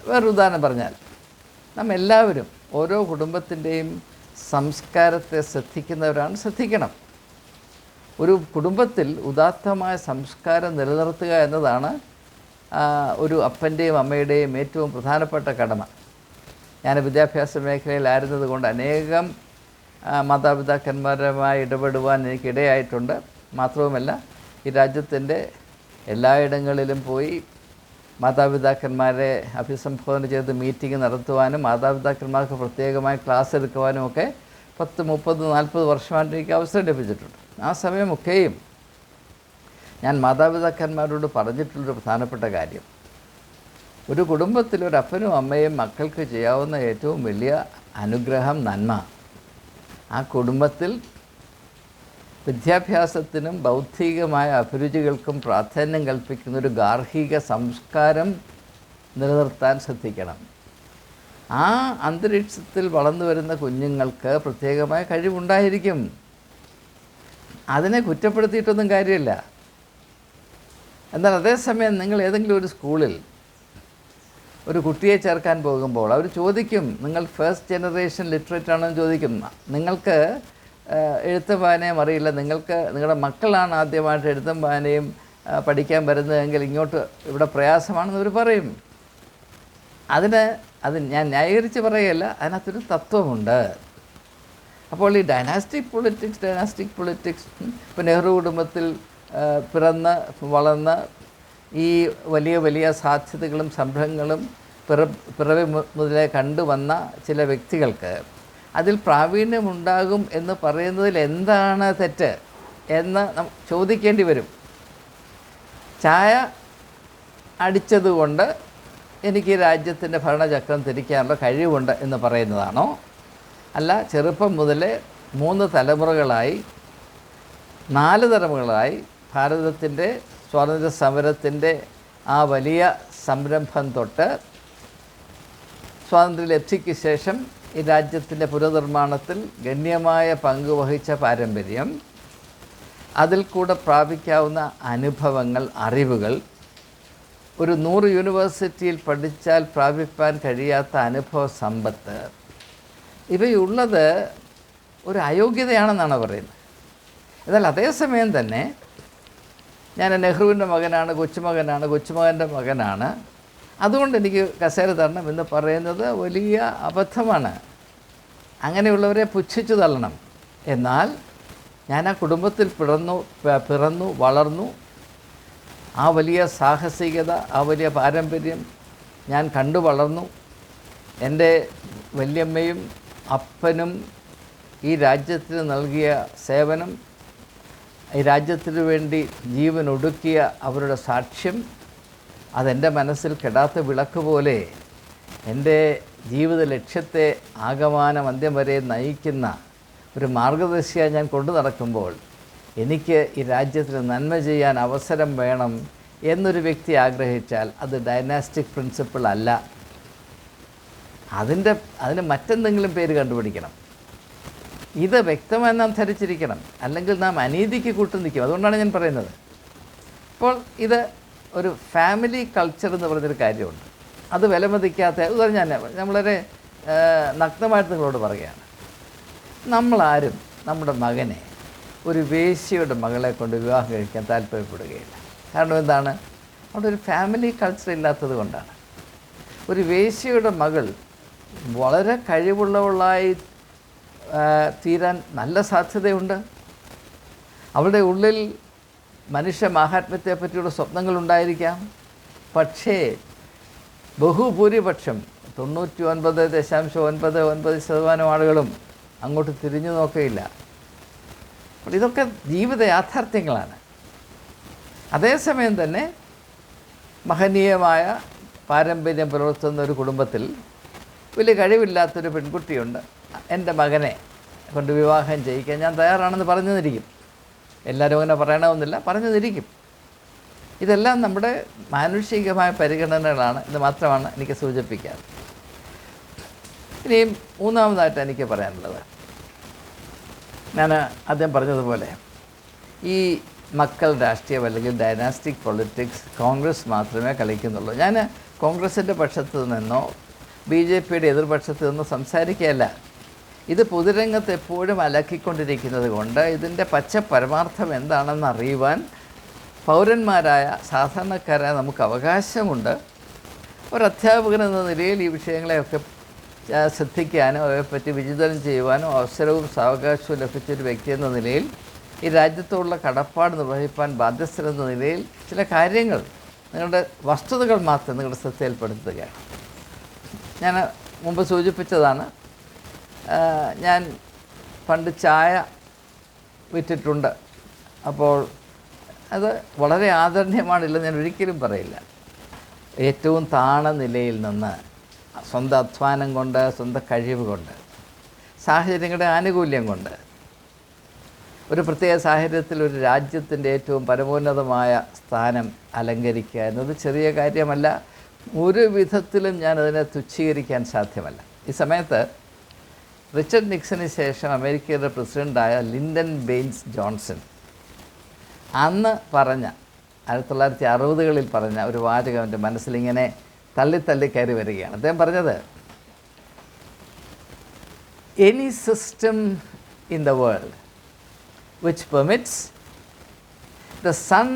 വേറൊരു ഉദാഹരണം പറഞ്ഞാൽ, നമ്മെല്ലാവരും ഓരോ കുടുംബത്തിൻ്റെയും സംസ്കാരത്തെ ശ്രദ്ധിക്കണം. ഒരു കുടുംബത്തിൽ ഉദാത്തമായ സംസ്കാരം നിലനിർത്തുക എന്നതാണ് ഒരു അപ്പൻ്റെയും അമ്മയുടെയും ഏറ്റവും പ്രധാനപ്പെട്ട കടമ. ഞാൻ വിദ്യാഭ്യാസ മേഖലയിലായിരുന്നത് കൊണ്ട് അനേകം മാതാപിതാക്കന്മാരുമായി ഇടപെടുവാൻ എനിക്കിടയായിട്ടുണ്ട്. മാത്രവുമല്ല, ഈ രാജ്യത്തിൻ്റെ എല്ലായിടങ്ങളിലും പോയി മാതാപിതാക്കന്മാരെ അഭിസംബോധന ചെയ്ത് മീറ്റിംഗ് നടത്തുവാനും മാതാപിതാക്കന്മാർക്ക് പ്രത്യേകമായി ക്ലാസ് എടുക്കുവാനും ഒക്കെ 10, 30, 40 വർഷമായിട്ട് എനിക്ക് അവസരം ലഭിച്ചിട്ടുണ്ട്. ആ സമയമൊക്കെയും ഞാൻ മാതാപിതാക്കന്മാരോട് പറഞ്ഞിട്ടുള്ളൊരു പ്രധാനപ്പെട്ട കാര്യം, ഒരു കുടുംബത്തിൽ ഒരു അപ്പനും അമ്മയും മക്കൾക്ക് ചെയ്യാവുന്ന ഏറ്റവും വലിയ അനുഗ്രഹം, നന്മ, ആ കുടുംബത്തിൽ വിദ്യാഭ്യാസത്തിനും ബൗദ്ധികമായ അഭിരുചികൾക്കും പ്രാധാന്യം കൽപ്പിക്കുന്നൊരു ഗാർഹിക സംസ്കാരം നിലനിർത്താൻ ശ്രദ്ധിക്കണം. ആ അന്തരീക്ഷത്തിൽ വളർന്നു വരുന്ന കുഞ്ഞുങ്ങൾക്ക് പ്രത്യേകമായ കഴിവുണ്ടായിരിക്കും. അതിനെ കുറ്റപ്പെടുത്തിയിട്ടൊന്നും കാര്യമില്ല. എന്നാൽ അതേസമയം നിങ്ങൾ ഏതെങ്കിലും ഒരു സ്കൂളിൽ ഒരു കുട്ടിയെ ചേർക്കാൻ പോകുമ്പോൾ അവർ ചോദിക്കും, നിങ്ങൾ ഫസ്റ്റ് ജനറേഷൻ ലിറ്ററേറ്റ് ആണോ എന്ന് ചോദിക്കും. നിങ്ങൾക്ക് എഴുത്തും വായനയും അറിയില്ല, നിങ്ങളുടെ മക്കളാണ് ആദ്യമായിട്ട് എഴുത്തും വായനയും പഠിക്കാൻ വരുന്നതെങ്കിൽ ഇവിടെ പ്രയാസമാണെന്ന് അവർ പറയും. അത് ഞാൻ ന്യായീകരിച്ച് പറയുകയല്ല, അതിനകത്തൊരു തത്വമുണ്ട്. അപ്പോൾ ഈ ഡൈനാസ്റ്റിക് പൊളിറ്റിക്സ് ഇപ്പോൾ നെഹ്റു കുടുംബത്തിൽ പിറന്ന് വളർന്ന് ഈ വലിയ വലിയ സാധ്യതകളും സംരംഭങ്ങളും പിറവി മുതലേ കണ്ടുവന്ന ചില വ്യക്തികൾക്ക് അതിൽ പ്രാവീണ്യമുണ്ടാകും എന്ന് പറയുന്നതിൽ എന്താണ് തെറ്റ് എന്ന് ചോദിക്കേണ്ടി വരും. ചായ അടിച്ചതുകൊണ്ട് എനിക്ക് രാജ്യത്തിൻ്റെ ഭരണചക്രം തിരിക്കാനുള്ള കഴിവുണ്ട് എന്ന് പറയുന്നതാണോ? അല്ല, ചെറുപ്പം മുതലേ 3 തലമുറകളായി 4 തലമുറകളായി ഭാരതത്തിൻ്റെ സ്വാതന്ത്ര്യ സമരത്തിൻ്റെ ആ വലിയ സംരംഭം തൊട്ട് സ്വാതന്ത്ര്യലബ്ധിക്ക് ശേഷം ഈ രാജ്യത്തിൻ്റെ പുനർനിർമ്മാണത്തിൽ ഗണ്യമായ പങ്ക് വഹിച്ച പാരമ്പര്യം, അതിൽ കൂടെ പ്രാപിക്കാവുന്ന അനുഭവങ്ങൾ, അറിവുകൾ, ഒരു 100 യൂണിവേഴ്സിറ്റിയിൽ പഠിച്ചാൽ പ്രാപിപ്പാൻ കഴിയാത്ത അനുഭവ സമ്പത്ത്, ഇവയുള്ളത് ഒരു അയോഗ്യതയാണെന്നാണ് പറയുന്നത്. എന്നാൽ അതേസമയം തന്നെ ഞാൻ നെഹ്റുവിൻ്റെ മകനാണ്, കൊച്ചുമകൻ്റെ മകനാണ്, അതുകൊണ്ട് എനിക്ക് കസേര തരണം എന്ന് പറയുന്നത് വലിയ അബദ്ധമാണ്. അങ്ങനെയുള്ളവരെ പുച്ഛിച്ചു തള്ളണം. എന്നാൽ ഞാൻ ആ കുടുംബത്തിൽ പിറന്നു വളർന്നു, ആ വലിയ സാഹസികത, ആ വലിയ പാരമ്പര്യം ഞാൻ കണ്ടു വളർന്നു. എൻ്റെ വല്യമ്മയും അപ്പനും ഈ രാജ്യത്തിന് നൽകിയ സേവനം, ഈ രാജ്യത്തിനു വേണ്ടി ജീവൻ ഒടുക്കിയ അവരുടെ സാക്ഷ്യം, അതെൻ്റെ മനസ്സിൽ കെടാത്ത വിളക്ക് പോലെ എൻ്റെ ജീവിത ലക്ഷ്യത്തെ ആകമാനം അന്ത്യം വരെ നയിക്കുന്ന ഒരു മാർഗദർശിയായി ഞാൻ കൊണ്ടു നടക്കുമ്പോൾ എനിക്ക് ഈ രാജ്യത്തിന് നന്മ ചെയ്യാൻ അവസരം വേണം എന്നൊരു വ്യക്തി ആഗ്രഹിച്ചാൽ അത് ഡൈനാസ്റ്റിക് പ്രിൻസിപ്പിൾ അല്ല. അതിന് മറ്റെന്തെങ്കിലും പേര് കണ്ടുപിടിക്കണം. ഇത് വ്യക്തമായി നാം ധരിച്ചിരിക്കണം, അല്ലെങ്കിൽ നാം അനീതിക്ക് കൂട്ടുനിൽക്കും. അതുകൊണ്ടാണ് ഞാൻ പറയുന്നത്. ഇപ്പോൾ ഇത് ഒരു ഫാമിലി കൾച്ചർ എന്ന് പറഞ്ഞൊരു കാര്യമുണ്ട്. അത് വിലമതിക്കാത്ത ഞാൻ വളരെ നഗ്നമായിട്ട് നിങ്ങളോട് പറയുകയാണ്. നമ്മളാരും നമ്മുടെ മകനെ ഒരു വേശ്യയുടെ മകളെ കൊണ്ട് വിവാഹം കഴിക്കാൻ താല്പര്യപ്പെടുകയില്ല. കാരണം എന്താണ്? അവിടെ ഒരു ഫാമിലി കൾച്ചർ ഇല്ലാത്തത് കൊണ്ടാണ്. ഒരു വേശ്യയുടെ മകൾ വളരെ കഴിവുള്ളവളായി തീരാൻ നല്ല സാധ്യതയുണ്ട്. അവളുടെ ഉള്ളിൽ മനുഷ്യ മാഹാത്മ്യത്തെ പറ്റിയുള്ള സ്വപ്നങ്ങളുണ്ടായിരിക്കാം. പക്ഷേ ബഹുഭൂരിപക്ഷം 99.99% ആളുകളും അങ്ങോട്ട് തിരിഞ്ഞു നോക്കുകയില്ല. അപ്പോൾ ഇതൊക്കെ ജീവിത യാഥാർത്ഥ്യങ്ങളാണ്. അതേസമയം തന്നെ മഹനീയമായ പാരമ്പര്യം പുലർത്തുന്ന ഒരു കുടുംബത്തിൽ വലിയ കഴിവില്ലാത്തൊരു പെൺകുട്ടിയുണ്ട്. എൻ്റെ മകനെ കൊണ്ട് വിവാഹം ചെയ്യിക്കാൻ ഞാൻ തയ്യാറാണെന്ന് പറഞ്ഞു തന്നിരിക്കും. എല്ലാവരും അങ്ങനെ പറയണമെന്നില്ല, പറഞ്ഞു തന്നിരിക്കും. ഇതെല്ലാം നമ്മുടെ മാനുഷികമായ പരിഗണനകളാണ്. ഇത് മാത്രമാണ് എനിക്ക് സൂചിപ്പിക്കാറ്. ഇനിയും മൂന്നാമതായിട്ട് എനിക്ക് പറയാനുള്ളത്, ഞാൻ ആദ്യം പറഞ്ഞതുപോലെ ഈ മക്കൾ രാഷ്ട്രീയം അല്ലെങ്കിൽ ഡൈനാസ്റ്റിക് പൊളിറ്റിക്സ് കോൺഗ്രസ് മാത്രമേ കളിക്കുന്നുള്ളൂ. ഞാൻ കോൺഗ്രസിൻ്റെ പക്ഷത്ത് നിന്നോ BJPയുടെ എതിർപക്ഷത്ത് നിന്നോ സംസാരിക്കുകയല്ല. ഇത് പൊതുരംഗത്ത് എപ്പോഴും അലക്കിക്കൊണ്ടിരിക്കുന്നത് കൊണ്ട് ഇതിൻ്റെ പച്ച പരമാർത്ഥം എന്താണെന്ന് അറിയുവാൻ പൗരന്മാരായ സാധാരണക്കാരായ നമുക്ക് അവകാശമുണ്ട്. ഒരു അധ്യാപകൻ എന്ന നിലയിൽ ഈ വിഷയങ്ങളെയൊക്കെ ശ്രദ്ധിക്കാനും അവയെപ്പറ്റി വിചിന്തനം ചെയ്യുവാനും അവസരവും സാവകാശവും ലഭിച്ചൊരു വ്യക്തി എന്ന നിലയിൽ ഈ രാജ്യത്തോടുള്ള കടപ്പാട് നിർവഹിക്കാൻ ബാധ്യസ്ഥരെന്ന നിലയിൽ ചില കാര്യങ്ങൾ, നിങ്ങളുടെ വസ്തുതകൾ മാത്രം നിങ്ങളുടെ ശ്രദ്ധയിൽപ്പെടുത്തുകയാണ്. ഞാൻ മുമ്പ് സൂചിപ്പിച്ചതാണ്, ഞാൻ പണ്ട് ചായ വിറ്റിട്ടുണ്ട്. അപ്പോൾ അത് വളരെ ആദരണീയമാണില്ലെന്ന് ഞാൻ ഒരിക്കലും പറയില്ല. ഏറ്റവും താണ നിലയിൽ നിന്ന് സ്വന്തം അധ്വാനം കൊണ്ട്, സ്വന്തം കഴിവ് കൊണ്ട്, സാഹചര്യങ്ങളുടെ ആനുകൂല്യം കൊണ്ട് ഒരു പ്രത്യേക സാഹചര്യത്തിൽ ഒരു രാജ്യത്തിൻ്റെ ഏറ്റവും പരമോന്നതമായ സ്ഥാനം അലങ്കരിക്കുക എന്നത് ചെറിയ കാര്യമല്ല. ഒരു വിധത്തിലും ഞാനതിനെ തുച്ഛീകരിക്കാൻ സാധ്യമല്ല. ഈ സമയത്ത് റിച്ചർഡ് നിക്സന് ശേഷം അമേരിക്കയുടെ പ്രസിഡൻ്റായ ലിൻഡൻ ബെയിൻസ് ജോൺസൺ അന്ന് പറഞ്ഞ 1960കളിൽ പറഞ്ഞ ഒരു വാചകം എൻ്റെ മനസ്സിലിങ്ങനെ തള്ളി കയറി വരികയാണ്. അദ്ദേഹം പറഞ്ഞത്, any system in the world which permits the son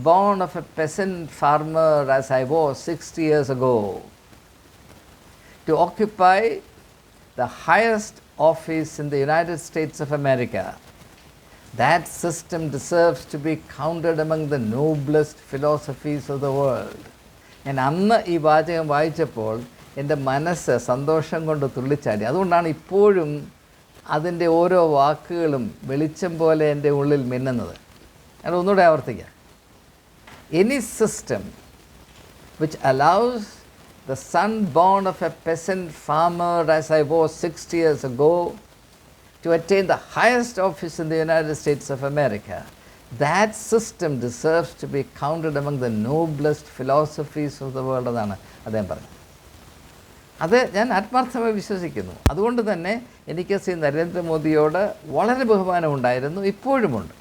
born of a peasant farmer as I was 60 years ago to occupy the highest office in the United States of America, that system deserves to be counted among the noblest philosophies of the world. ഞാൻ അന്ന് ഈ വാചകം വായിച്ചപ്പോൾ എൻ്റെ മനസ്സ് സന്തോഷം കൊണ്ട് തുള്ളിച്ചാടി. അതുകൊണ്ടാണ് ഇപ്പോഴും അതിൻ്റെ ഓരോ വാക്കുകളും വെളിച്ചം പോലെ എൻ്റെ ഉള്ളിൽ മിന്നുന്നത്. ഞാൻ ഒന്നുകൂടെ ആവർത്തിക്കാം. Any system which allows the son born of a peasant farmer as I was 60 years ago to attain the highest office in the United States of America, that system deserves to be counted among the noblest philosophies of the world എന്നാണ് അദ്ദേഹം പറഞ്ഞത്. അത് ഞാൻ ആത്മാർത്ഥമായി വിശ്വസിക്കുന്നു. അതുകൊണ്ട് തന്നെ എനിക്ക് ശ്രീ നരേന്ദ്രമോദിയോട് വളരെ ബഹുമാനമുണ്ടായിരുന്നു, ഇപ്പോഴുമുണ്ട്.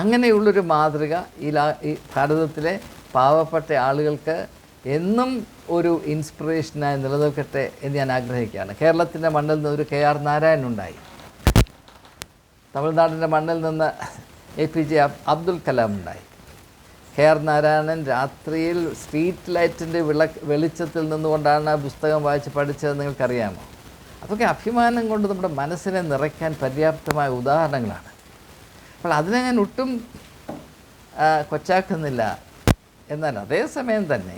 അങ്ങനെയുള്ളൊരു മാതൃക ഈ ഭാരതത്തിലെ പാവപ്പെട്ട ആളുകൾക്ക് എന്നും ഒരു ഇൻസ്പിറേഷനായി നിലനിൽക്കട്ടെ എന്ന് ഞാൻ ആഗ്രഹിക്കുകയാണ്. കേരളത്തിൻ്റെ മണ്ണിൽ നിന്ന് ഒരു KR നാരായണൻ ഉണ്ടായി. തമിഴ്നാടിൻ്റെ മണ്ണിൽ നിന്ന് APJ അബ്ദുൽ കലാം ഉണ്ടായി. KR നാരായണൻ രാത്രിയിൽ സ്ട്രീറ്റ് ലൈറ്റിൻ്റെ വെളിച്ചത്തിൽ നിന്നുകൊണ്ടാണ് ആ പുസ്തകം വായിച്ച് പഠിച്ചത് നിങ്ങൾക്കറിയാമോ? അതൊക്കെ അഭിമാനം കൊണ്ട് നമ്മുടെ മനസ്സിനെ നിറയ്ക്കാൻ പര്യാപ്തമായ ഉദാഹരണങ്ങളാണ്. അപ്പോൾ അതിനെ ഞാൻ ഒട്ടും കൊച്ചാക്കുന്നില്ല. എന്നാൽ അതേസമയം തന്നെ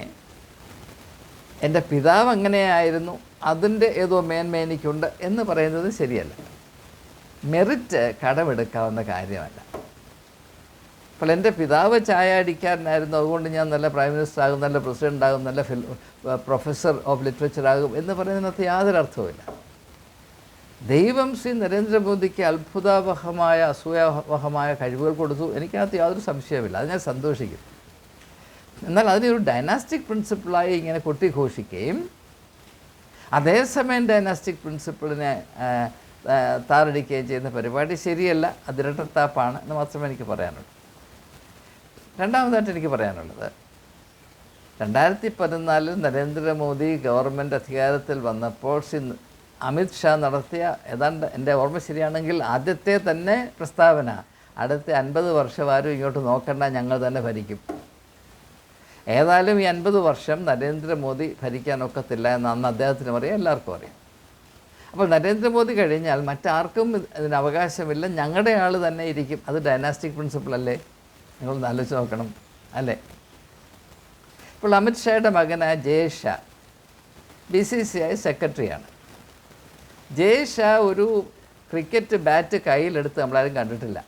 എൻ്റെ പിതാവ് അങ്ങനെയായിരുന്നു, അതിൻ്റെ ഏതോ മേന്മ എനിക്കുണ്ട് എന്ന് പറയുന്നത് ശരിയല്ല. മെറിറ്റ് കടമെടുക്കാവുന്ന കാര്യമല്ല. അപ്പോൾ എൻ്റെ പിതാവ് ചായടിക്കാരനായിരുന്നു, അതുകൊണ്ട് ഞാൻ നല്ല പ്രൈം മിനിസ്റ്റർ ആകും, നല്ല പ്രസിഡൻ്റ് ആകും, നല്ല പ്രൊഫസർ ഓഫ് ലിറ്ററേച്ചർ ആകും എന്ന് പറയുന്നതിനകത്ത് യാതൊരു അർത്ഥവുമില്ല. ദൈവം ശ്രീ നരേന്ദ്രമോദിക്ക് അത്ഭുതാവഹമായ അസൂയാവഹമായ കഴിവുകൾ കൊടുത്തു, എനിക്കകത്ത് യാതൊരു സംശയമില്ല, അത് ഞാൻ സന്തോഷിക്കും. എന്നാൽ അതിനൊരു ഡൈനാസ്റ്റിക് പ്രിൻസിപ്പിളായി ഇങ്ങനെ കൊട്ടിഘോഷിക്കുകയും അതേസമയം ഡൈനാസ്റ്റിക് പ്രിൻസിപ്പിളിനെ താറടിക്കുകയും ചെയ്യുന്ന പരിപാടി ശരിയല്ല, അതിരട്ടത്താപ്പാണ് എന്ന് മാത്രമേ എനിക്ക് പറയാനുള്ളൂ. രണ്ടാമതായിട്ട് എനിക്ക് പറയാനുള്ളത്, 2014 നരേന്ദ്രമോദി ഗവൺമെൻറ് അധികാരത്തിൽ വന്നപ്പോൾ ശ്രീ അമിത് ഷാ നടത്തിയ ഏതാണ്ട് എൻ്റെ ഓർമ്മ ശരിയാണെങ്കിൽ ആദ്യത്തെ തന്നെ പ്രസ്താവന, അടുത്ത 50 വർഷമാരും ഇങ്ങോട്ട് നോക്കണ്ട, ഞങ്ങൾ തന്നെ ഭരിക്കും. ഏതായാലും ഈ 50 വർഷം നരേന്ദ്രമോദി ഭരിക്കാനൊക്കത്തില്ല എന്ന് അന്ന് അദ്ദേഹത്തിനും അറിയാം, എല്ലാവർക്കും അറിയാം. അപ്പോൾ നരേന്ദ്രമോദി കഴിഞ്ഞാൽ മറ്റാർക്കും ഇതിന് അവകാശമില്ല, ഞങ്ങളുടെ ആൾ തന്നെ ഇരിക്കും. അത് ഡൈനാസ്റ്റിക് പ്രിൻസിപ്പിൾ അല്ലേ? നിങ്ങളൊന്ന് ആലോചിച്ച് നോക്കണം അല്ലേ? ഇപ്പോൾ അമിത് ഷായുടെ മകനായ ജയ് ഷാ BCCI സെക്രട്ടറിയാണ്. ജയ് ഷാ ഒരു ക്രിക്കറ്റ് ബാറ്റ് കയ്യിലെടുത്ത് നമ്മളാരും കണ്ടിട്ടില്ല.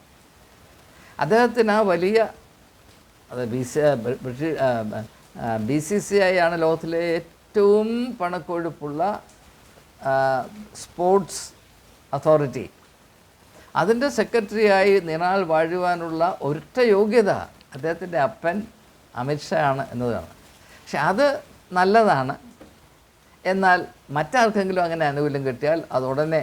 അദ്ദേഹത്തിന് ആ വലിയ BCCI ആണ് ലോകത്തിലെ ഏറ്റവും പണക്കൊഴുപ്പുള്ള സ്പോർട്സ് അതോറിറ്റി. അതിൻ്റെ സെക്രട്ടറിയായി നീണാൾ വാഴുവാനുള്ള ഒരൊറ്റ യോഗ്യത അദ്ദേഹത്തിൻ്റെ അപ്പൻ അമിത് ഷാ ആണ് എന്നതാണ്. പക്ഷെ അത് നല്ലതാണ്. എന്നാൽ മറ്റാർക്കെങ്കിലും അങ്ങനെ ആനുകൂല്യം കിട്ടിയാൽ അതുടനെ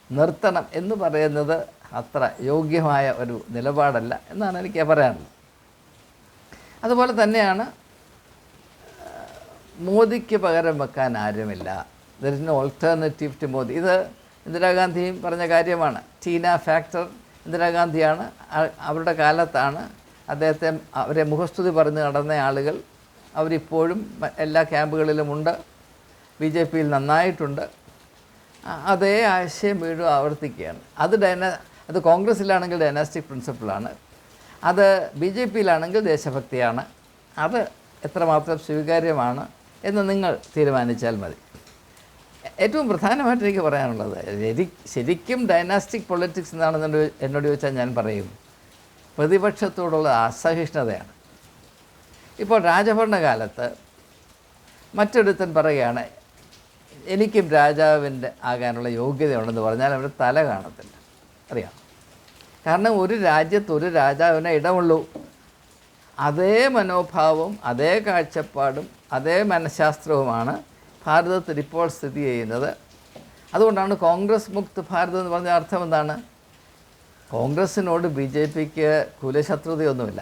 നിർത്തണം എന്ന് പറയുന്നത് അത്ര യോഗ്യമായ ഒരു നിലപാടല്ല എന്നാണ് എനിക്ക് പറയാനുള്ളത്. അതുപോലെ തന്നെയാണ് മോദിക്ക് പകരം വെക്കാൻ ആരുമില്ല. There is no alternative to Modi. ഇത് ഇന്ദിരാഗാന്ധിയും പറഞ്ഞ കാര്യമാണ്. ടീന ഫാക്ടർ ഇന്ദിരാഗാന്ധിയാണ്. അവരുടെ കാലത്താണ് അവരെ മുഖസ്തുതി പറഞ്ഞ് നടന്ന ആളുകൾ അവരിപ്പോഴും എല്ലാ ക്യാമ്പുകളിലുമുണ്ട്, BJPയിൽ നന്നായിട്ടുണ്ട്. അതേ ആശയം വീണ്ടും ആവർത്തിക്കുകയാണ്. അത് കോൺഗ്രസ്സിലാണെങ്കിൽ ഡൈനാസ്റ്റിക് പ്രിൻസിപ്പിളാണ്, അത് BJPയിലാണെങ്കിൽ ദേശഭക്തിയാണ്. അത് എത്രമാത്രം സ്വീകാര്യമാണ് എന്ന് നിങ്ങൾ തീരുമാനിച്ചാൽ മതി. ഏറ്റവും പ്രധാനമായിട്ട് എനിക്ക് പറയാനുള്ളത്, ശരിക്കും ഡൈനാസ്റ്റിക് പൊളിറ്റിക്സ് എന്താണെന്ന് എന്നോട് ചോദിച്ചാൽ ഞാൻ പറയും പ്രതിപക്ഷത്തോടുള്ള അസഹിഷ്ണുതയാണ്. ഇപ്പോൾ രാജഭരണകാലത്ത് മറ്റൊരുത്തൻ പറയുകയാണ് എനിക്കും രാജാവിൻ്റെ ആകാനുള്ള യോഗ്യതയുണ്ടെന്ന് പറഞ്ഞാൽ അവർ തല കാണത്തില്ല, അറിയാം. കാരണം ഒരു രാജ്യത്ത് ഒരു രാജാവിനെ ഇടമുള്ളൂ. അതേ മനോഭാവവും അതേ കാഴ്ചപ്പാടും അതേ മനഃശാസ്ത്രവുമാണ് ഭാരതത്തിൽ ഇപ്പോൾ സ്ഥിതി ചെയ്യുന്നത്. അതുകൊണ്ടാണ് കോൺഗ്രസ് മുക്ത് ഭാരതം എന്ന് പറഞ്ഞ അർത്ഥം എന്താണ്? കോൺഗ്രസ്സിനോട് BJPക്ക് കുലശത്രുതയൊന്നുമില്ല.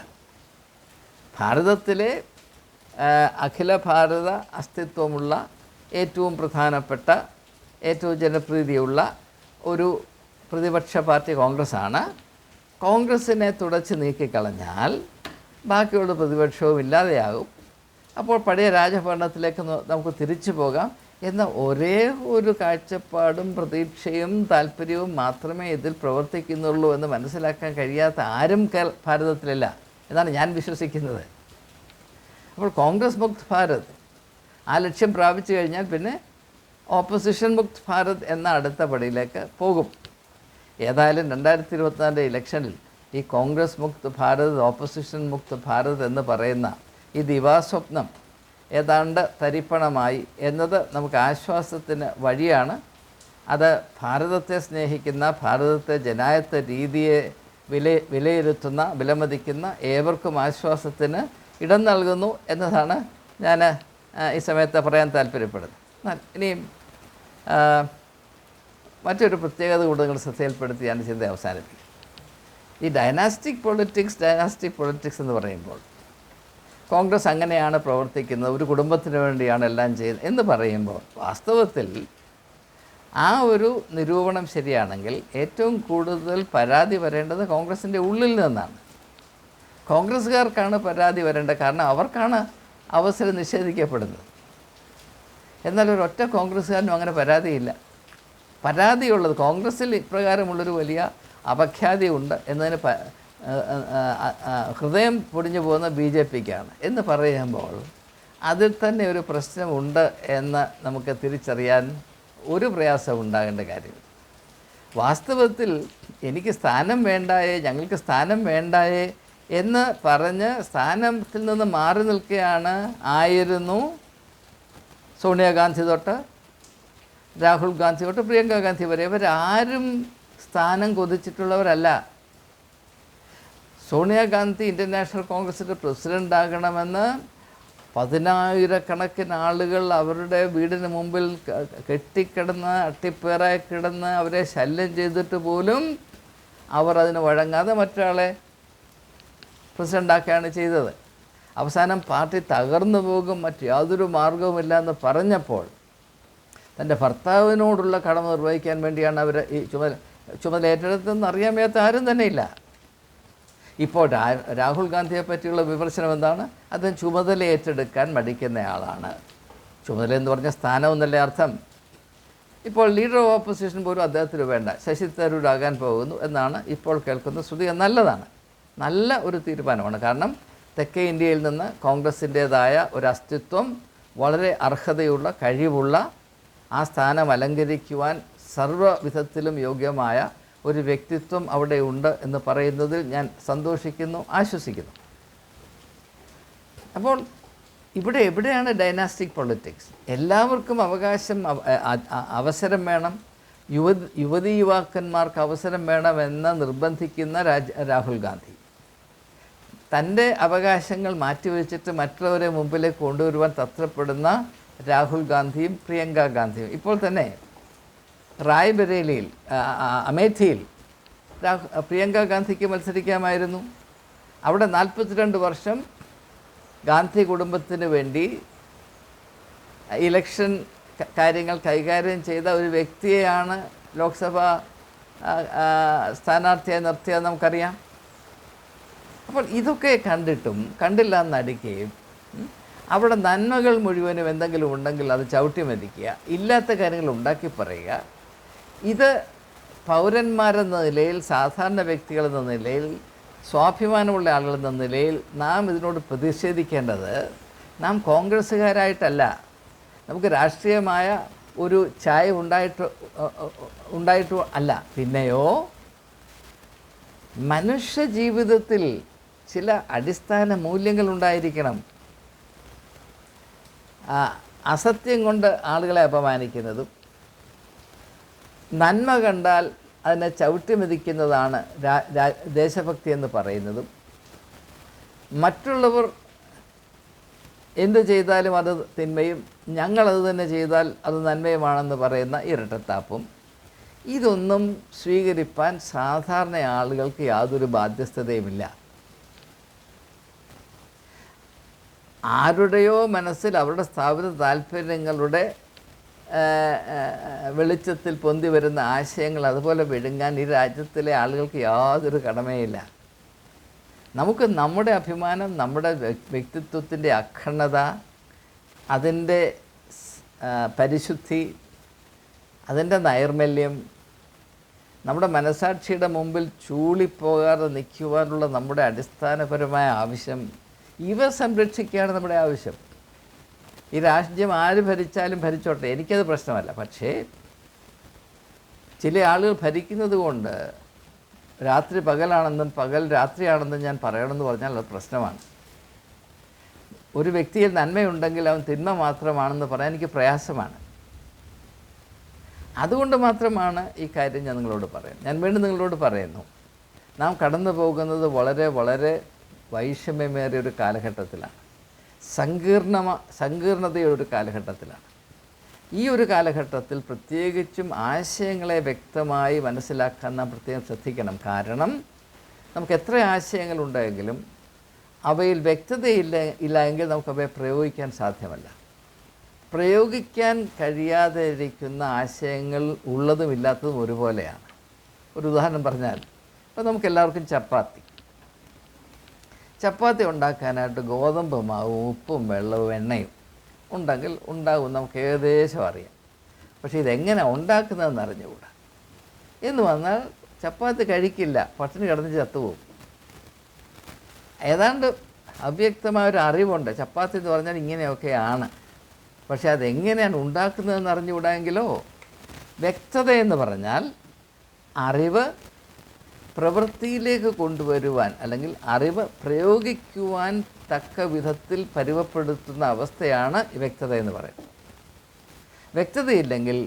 ഭാരതത്തിലെ അഖില ഭാരത അസ്തിത്വമുള്ള ഏറ്റവും പ്രധാനപ്പെട്ട ഏറ്റവും ജനപ്രീതിയുള്ള ഒരു പ്രതിപക്ഷ പാർട്ടി കോൺഗ്രസ്സാണ്. കോൺഗ്രസ്സിനെ തുടച്ച് നീക്കിക്കളഞ്ഞാൽ ബാക്കിയുള്ള പ്രതിപക്ഷവും ഇല്ലാതെയാകും. അപ്പോൾ പഴയ രാജഭരണത്തിലേക്ക് നമുക്ക് തിരിച്ചു പോകാം എന്ന ഒരേ ഒരു കാഴ്ചപ്പാടും പ്രതീക്ഷയും താല്പര്യവും മാത്രമേ ഇതിൽ പ്രവർത്തിക്കുന്നുള്ളൂ എന്ന് മനസ്സിലാക്കാൻ കഴിയാത്ത ആരും ഭാരതത്തിലില്ല എന്നാണ് ഞാൻ വിശ്വസിക്കുന്നത്. അപ്പോൾ കോൺഗ്രസ് മുക്ത് ഭാരത് ആ ലക്ഷ്യം പ്രാപിച്ചു കഴിഞ്ഞാൽ പിന്നെ ഓപ്പോസിഷൻ മുക്ത് ഭാരത് എന്ന അടുത്ത പടിയിലേക്ക് പോകും. ഏതായാലും 2024 ഇലക്ഷനിൽ ഈ കോൺഗ്രസ് മുക്ത് ഭാരത്, ഓപ്പോസിഷൻ മുക്ത് ഭാരത് എന്ന് പറയുന്ന ഈ ദിവാസ്വപ്നം ഏതാണ്ട് തരിപ്പണമായി എന്നത് നമുക്ക് ആശ്വാസത്തിന് വഴിയാണ്. അത് ഭാരതത്തെ സ്നേഹിക്കുന്ന, ഭാരതത്തെ ജനായത്ത രീതിയെ വിലയിരുത്തുന്ന, വിലമതിക്കുന്ന ഏവർക്കും ആശ്വാസത്തിന് ഇടം നൽകുന്നു എന്നതാണ് ഞാൻ ഈ സമയത്ത് പറയാൻ താല്പര്യപ്പെടുന്നത്. ഇനിയും മറ്റൊരു പ്രത്യേകത കൂടെ നിങ്ങൾ ശ്രദ്ധയിൽപ്പെടുത്തി ഞാൻ ചിന്ത അവസാനിപ്പിക്കും. ഈ ഡൈനാസ്റ്റിക് പൊളിറ്റിക്സ് എന്ന് പറയുമ്പോൾ കോൺഗ്രസ് അങ്ങനെയാണ് പ്രവർത്തിക്കുന്നത്, ഒരു കുടുംബത്തിന് വേണ്ടിയാണ് എല്ലാം ചെയ്യുന്നത് എന്ന് പറയുമ്പോൾ വാസ്തവത്തിൽ ആ ഒരു നിരൂപണം ശരിയാണെങ്കിൽ ഏറ്റവും കൂടുതൽ പരാതി വരേണ്ടത് കോൺഗ്രസിൻ്റെ ഉള്ളിൽ നിന്നാണ്. കോൺഗ്രസ്സുകാർക്കാണ് പരാതി വരേണ്ടത്, കാരണം അവർക്കാണ് അവസരം നിഷേധിക്കപ്പെടുന്നത്. എന്നാൽ ഒരൊറ്റ കോൺഗ്രസ്സുകാരനും അങ്ങനെ പരാതിയില്ല. പരാതിയുള്ളത് കോൺഗ്രസ്സിൽ ഇപ്രകാരമുള്ളൊരു വലിയ അപഖ്യാതി ഉണ്ട് എന്നതിന് ഹൃദയം പൊടിഞ്ഞു പോകുന്ന BJPക്കാണ് എന്ന് പറയുമ്പോൾ അതിൽ തന്നെ ഒരു പ്രശ്നമുണ്ട് എന്ന് നമുക്ക് തിരിച്ചറിയാൻ ഒരു പ്രയാസം ഉണ്ടാകേണ്ട കാര്യം. വാസ്തവത്തിൽ എനിക്ക് സ്ഥാനം വേണ്ടായേ, ഞങ്ങൾക്ക് സ്ഥാനം വേണ്ടായേ എന്ന് പറഞ്ഞ് സ്ഥാനത്തിൽ നിന്ന് മാറി നിൽക്കുകയാണ് ആയിരുന്നു സോണിയാഗാന്ധി തൊട്ട് രാഹുൽ ഗാന്ധി തൊട്ട് പ്രിയങ്ക ഗാന്ധി വരെ. ഇവരാരും സ്ഥാനം കൊതിച്ചിട്ടുള്ളവരല്ല. സോണിയാഗാന്ധി ഇന്ത്യൻ നാഷണൽ കോൺഗ്രസിൻ്റെ പ്രസിഡൻ്റ് ആകണമെന്ന് 10,000-കണക്കിന് ആളുകൾ അവരുടെ വീടിന് മുമ്പിൽ കെട്ടിക്കിടന്ന് അട്ടിപ്പേറായി കിടന്ന് അവരെ ശല്യം ചെയ്തിട്ട് പോലും അവർ അതിന് വഴങ്ങാതെ മറ്റൊരാളെ പ്രസിഡൻ്റാക്കുകയാണ് ചെയ്തത്. അവസാനം പാർട്ടി തകർന്നു പോകും, മറ്റ് യാതൊരു മാർഗവുമില്ല എന്ന് പറഞ്ഞപ്പോൾ തൻ്റെ ഭർത്താവിനോടുള്ള കടമ നിർവഹിക്കാൻ വേണ്ടിയാണ് അവർ ഈ ചുമതല ഏറ്റെടുത്തതെന്ന് അറിയാൻ വയ്യാത്ത ആരും തന്നെ ഇല്ല. ഇപ്പോൾ രാഹുൽ ഗാന്ധിയെ പറ്റിയുള്ള വിമർശനം എന്താണ്? അദ്ദേഹം ചുമതല ഏറ്റെടുക്കാൻ മടിക്കുന്നയാളാണ്. ചുമതല എന്ന് പറഞ്ഞ സ്ഥാനം എന്നല്ലേ അർത്ഥം. ഇപ്പോൾ ലീഡർ ഓഫ് ഓപ്പോസിഷൻ പോലും അദ്ദേഹത്തിന് വേണ്ട, ശശി തരൂരാകാൻ പോകുന്നു എന്നാണ് ഇപ്പോൾ കേൾക്കുന്ന ശ്രുതി. നല്ലതാണ്, നല്ല ഒരു തീരുമാനമാണ്. കാരണം തെക്കേ ഇന്ത്യയിൽ നിന്ന് കോൺഗ്രസിൻ്റേതായ ഒരു അസ്തിത്വം, വളരെ അർഹതയുള്ള കഴിവുള്ള, ആ സ്ഥാനം അലങ്കരിക്കുവാൻ സർവ്വവിധത്തിലും യോഗ്യമായ ഒരു വ്യക്തിത്വം അവിടെ ഉണ്ട് എന്ന് പറയുന്നതിൽ ഞാൻ സന്തോഷിക്കുന്നു, ആശ്വസിക്കുന്നു. അപ്പോൾ എവിടെയാണ് ഡൈനാസ്റ്റിക് പൊളിറ്റിക്സ്? എല്ലാവർക്കും അവസരം വേണം, യുവാക്കന്മാർക്ക് അവസരം വേണമെന്ന് നിർബന്ധിക്കുന്ന രാഹുൽ ഗാന്ധി തൻ്റെ അവകാശങ്ങൾ മാറ്റിവെച്ചിട്ട് മറ്റുള്ളവരെ മുമ്പിലേക്ക് കൊണ്ടുവരുവാൻ തത്രപ്പെടുന്ന രാഹുൽ ഗാന്ധിയും പ്രിയങ്ക ഗാന്ധിയും. ഇപ്പോൾ തന്നെ റായ്ബറേലിയിൽ അമേഠിയിൽ പ്രിയങ്ക ഗാന്ധിക്ക് മത്സരിക്കാമായിരുന്നു. അവിടെ 42 വർഷം ഗാന്ധി കുടുംബത്തിന് വേണ്ടി ഇലക്ഷൻ കാര്യങ്ങൾ കൈകാര്യം ചെയ്ത ഒരു വ്യക്തിയെയാണ് ലോക്സഭാ സ്ഥാനാർത്ഥിയായി നിർത്തിയത് നമുക്കറിയാം. അപ്പോൾ ഇതൊക്കെ കണ്ടിട്ടും കണ്ടില്ല എന്നടിക്കുകയും അവിടെ നന്മകൾ മുഴുവനും എന്തെങ്കിലും ഉണ്ടെങ്കിൽ അത് ചവിട്ടി മതിക്കുക, ഇല്ലാത്ത കാര്യങ്ങൾ ഉണ്ടാക്കി പറയുക. ഇത് പൗരന്മാരെന്ന നിലയിൽ, സാധാരണ വ്യക്തികളെന്ന നിലയിൽ, സ്വാഭിമാനമുള്ള ആളുകളെന്ന നിലയിൽ നാം ഇതിനോട് പ്രതിഷേധിക്കേണ്ടത് നാം കോൺഗ്രസ്സുകാരായിട്ടല്ല, നമുക്ക് രാഷ്ട്രീയമായ ഒരു ചായ ഉണ്ടായിട്ടു അല്ല, പിന്നെയോ മനുഷ്യ ജീവിതത്തിൽ ചില അടിസ്ഥാന മൂല്യങ്ങൾ ഉണ്ടായിരിക്കണം. അസത്യം കൊണ്ട് ആളുകളെ അപമാനിക്കുന്നതും നന്മ കണ്ടാൽ അതിനെ ചവിട്ടി മെതിക്കുന്നതാണ് ദേശഭക്തി എന്ന് പറയുന്നതും, മറ്റുള്ളവർ എന്ത് ചെയ്താലും അത് തിന്മയും ഞങ്ങളത് തന്നെ ചെയ്താൽ അത് നന്മയുമാണെന്ന് പറയുന്ന ഇരട്ടത്താപ്പും, ഇതൊന്നും സ്വീകരിപ്പാൻ സാധാരണ ആളുകൾക്ക് യാതൊരു ബാധ്യസ്ഥതയുമില്ല. ആരുടെയോ മനസ്സിൽ അവരുടെ സ്ഥാപിത താല്പര്യങ്ങളുടെ വെളിച്ചത്തിൽ പൊന്തി വരുന്ന ആശയങ്ങൾ അതുപോലെ വിഴുങ്ങാൻ ഈ രാജ്യത്തിലെ ആളുകൾക്ക് യാതൊരു കടമയില്ല. നമുക്ക് നമ്മുടെ അഭിമാനം, നമ്മുടെ വ്യക്തിത്വത്തിൻ്റെ അഖണ്ഡത, അതിൻ്റെ പരിശുദ്ധി, അതിൻ്റെ നൈർമല്യം, നമ്മുടെ മനസാക്ഷിയുടെ മുമ്പിൽ ചൂളിപ്പോകാതെ നിൽക്കുവാനുള്ള നമ്മുടെ അടിസ്ഥാനപരമായ ആവശ്യം, ഇവ സംരക്ഷിക്കുകയാണ് നമ്മുടെ ആവശ്യം. ഈ രാജ്യം ആര് ഭരിച്ചാലും ഭരിച്ചോട്ടെ, എനിക്കത് പ്രശ്നമല്ല. പക്ഷേ ചില ആളുകൾ ഭരിക്കുന്നത് കൊണ്ട് രാത്രി പകലാണെന്നും പകൽ രാത്രിയാണെന്നും ഞാൻ പറയണമെന്ന് പറഞ്ഞാൽ അത് പ്രശ്നമാണ്. ഒരു വ്യക്തിയിൽ നന്മയുണ്ടെങ്കിൽ അവൻ തിന്മ മാത്രമാണെന്ന് പറയാൻ എനിക്ക് പ്രയാസമാണ്. അതുകൊണ്ട് മാത്രമാണ് ഈ കാര്യം ഞാൻ നിങ്ങളോട് പറയുന്നത്. ഞാൻ വീണ്ടും നിങ്ങളോട് പറയുന്നു, നാം കടന്നു പോകുന്നത് വളരെ വളരെ വൈഷമ്യമേറിയ ഒരു കാലഘട്ടത്തിലാണ്, സങ്കീർണതയുടെ ഒരു കാലഘട്ടത്തിലാണ്. ഈ ഒരു കാലഘട്ടത്തിൽ പ്രത്യേകിച്ചും ആശയങ്ങളെ വ്യക്തമായി മനസ്സിലാക്കാൻ നാം പ്രത്യേകം ശ്രദ്ധിക്കണം. കാരണം നമുക്ക് എത്ര ആശയങ്ങളുണ്ടെങ്കിലും അവയിൽ വ്യക്തതയില്ല എങ്കിൽ നമുക്കവയെ പ്രയോഗിക്കാൻ സാധ്യമല്ല. പ്രയോഗിക്കാൻ കഴിയാതെ ഇരിക്കുന്ന ആശയങ്ങൾ ഉള്ളതും ഇല്ലാത്തതും ഒരുപോലെയാണ്. ഒരു ഉദാഹരണം പറഞ്ഞാൽ, ഇപ്പോൾ നമുക്കെല്ലാവർക്കും ചപ്പാത്തി ഉണ്ടാക്കാനായിട്ട് ഗോതമ്പ് മാവും ഉപ്പും വെള്ളവും എണ്ണയും ഉണ്ടെങ്കിൽ ഉണ്ടാകും, നമുക്ക് ഏകദേശം അറിയാം. പക്ഷേ ഇതെങ്ങനെ ഉണ്ടാക്കുന്നതെന്ന് അറിഞ്ഞുകൂടാ. എന്ന് വന്നാൽ ചപ്പാത്തി കഴിക്കില്ല, പട്ടിണി കിടന്ന് ചത്തുപോകും. ഏതാണ്ട് അവ്യക്തമായ ഒരു അറിവുണ്ട്. ചപ്പാത്തി എന്ന് പറഞ്ഞാൽ ഇങ്ങനെയൊക്കെയാണ്, പക്ഷേ അതെങ്ങനെയാണ് ഉണ്ടാക്കുന്നതെന്ന് അറിഞ്ഞുകൂടാമെങ്കിലോ. വ്യക്തതയെന്ന് പറഞ്ഞാൽ അറിവ് പ്രവൃത്തിയിലേക്ക് കൊണ്ടുവരുവാൻ, അല്ലെങ്കിൽ അറിവ് പ്രയോഗിക്കുവാൻ തക്ക വിധത്തിൽ പരുവപ്പെടുത്തുന്ന അവസ്ഥയാണ് വ്യക്തത എന്ന് പറയുന്നത്. വ്യക്തതയില്ലെങ്കിൽ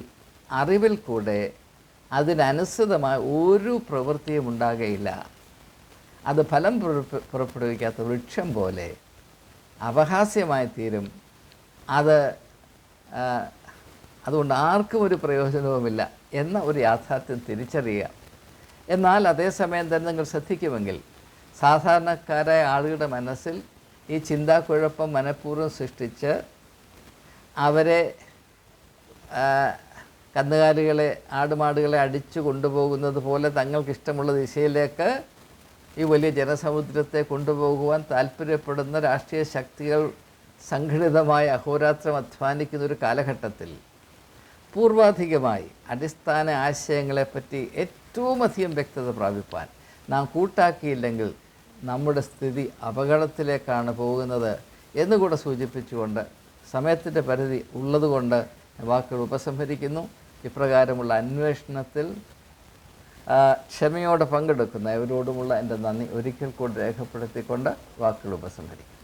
അറിവിൽ കൂടെ അതിനനുസൃതമായ ഒരു പ്രവൃത്തിയും ഉണ്ടാകുകയില്ല. അത് ഫലം പുറപ്പെടുവിക്കാത്ത വൃക്ഷം പോലെ അപഹാസ്യമായി തീരും. അതുകൊണ്ട് ആർക്കും ഒരു പ്രയോജനവുമില്ല എന്ന ഒരു യാഥാർത്ഥ്യം തിരിച്ചറിയുക. എന്നാൽ അതേസമയം തന്നെ നിങ്ങൾ ശ്രദ്ധിക്കുമെങ്കിൽ സാധാരണക്കാരായ ആളുകളുടെ മനസ്സിൽ ഈ ചിന്താക്കുഴപ്പം മനഃപൂർവ്വം സൃഷ്ടിച്ച് അവരെ കന്നുകാലികളെ, ആടുമാടുകളെ അടിച്ചു കൊണ്ടുപോകുന്നത് പോലെ തങ്ങൾക്കിഷ്ടമുള്ള ദിശയിലേക്ക് ഈ വലിയ ജനസമുദ്രത്തെ കൊണ്ടുപോകുവാൻ താല്പര്യപ്പെടുന്ന രാഷ്ട്രീയ ശക്തികൾ സംഘടിതമായി അഹോരാത്രം അധ്വാനിക്കുന്നൊരു കാലഘട്ടത്തിൽ പൂർവാധികമായി അടിസ്ഥാന ആശയങ്ങളെപ്പറ്റി ഏറ്റവും അധികം വ്യക്തത പ്രാപിപ്പാൻ നാം കൂട്ടാക്കിയില്ലെങ്കിൽ നമ്മുടെ സ്ഥിതി അപകടത്തിലേക്കാണ് പോകുന്നത് എന്നുകൂടെ സൂചിപ്പിച്ചുകൊണ്ട് സമയത്തിൻ്റെ പരിധി ഉള്ളതുകൊണ്ട് വാക്കുകൾ ഉപസംഹരിക്കുന്നു. ഇപ്രകാരമുള്ള അന്വേഷണത്തിൽ ക്ഷമയോടെ പങ്കെടുക്കുന്ന ഇവരോടുമുള്ള എൻ്റെ നന്ദി ഒരിക്കൽ കൂടി രേഖപ്പെടുത്തിക്കൊണ്ട് വാക്കുകൾ ഉപസംഹരിക്കുന്നു.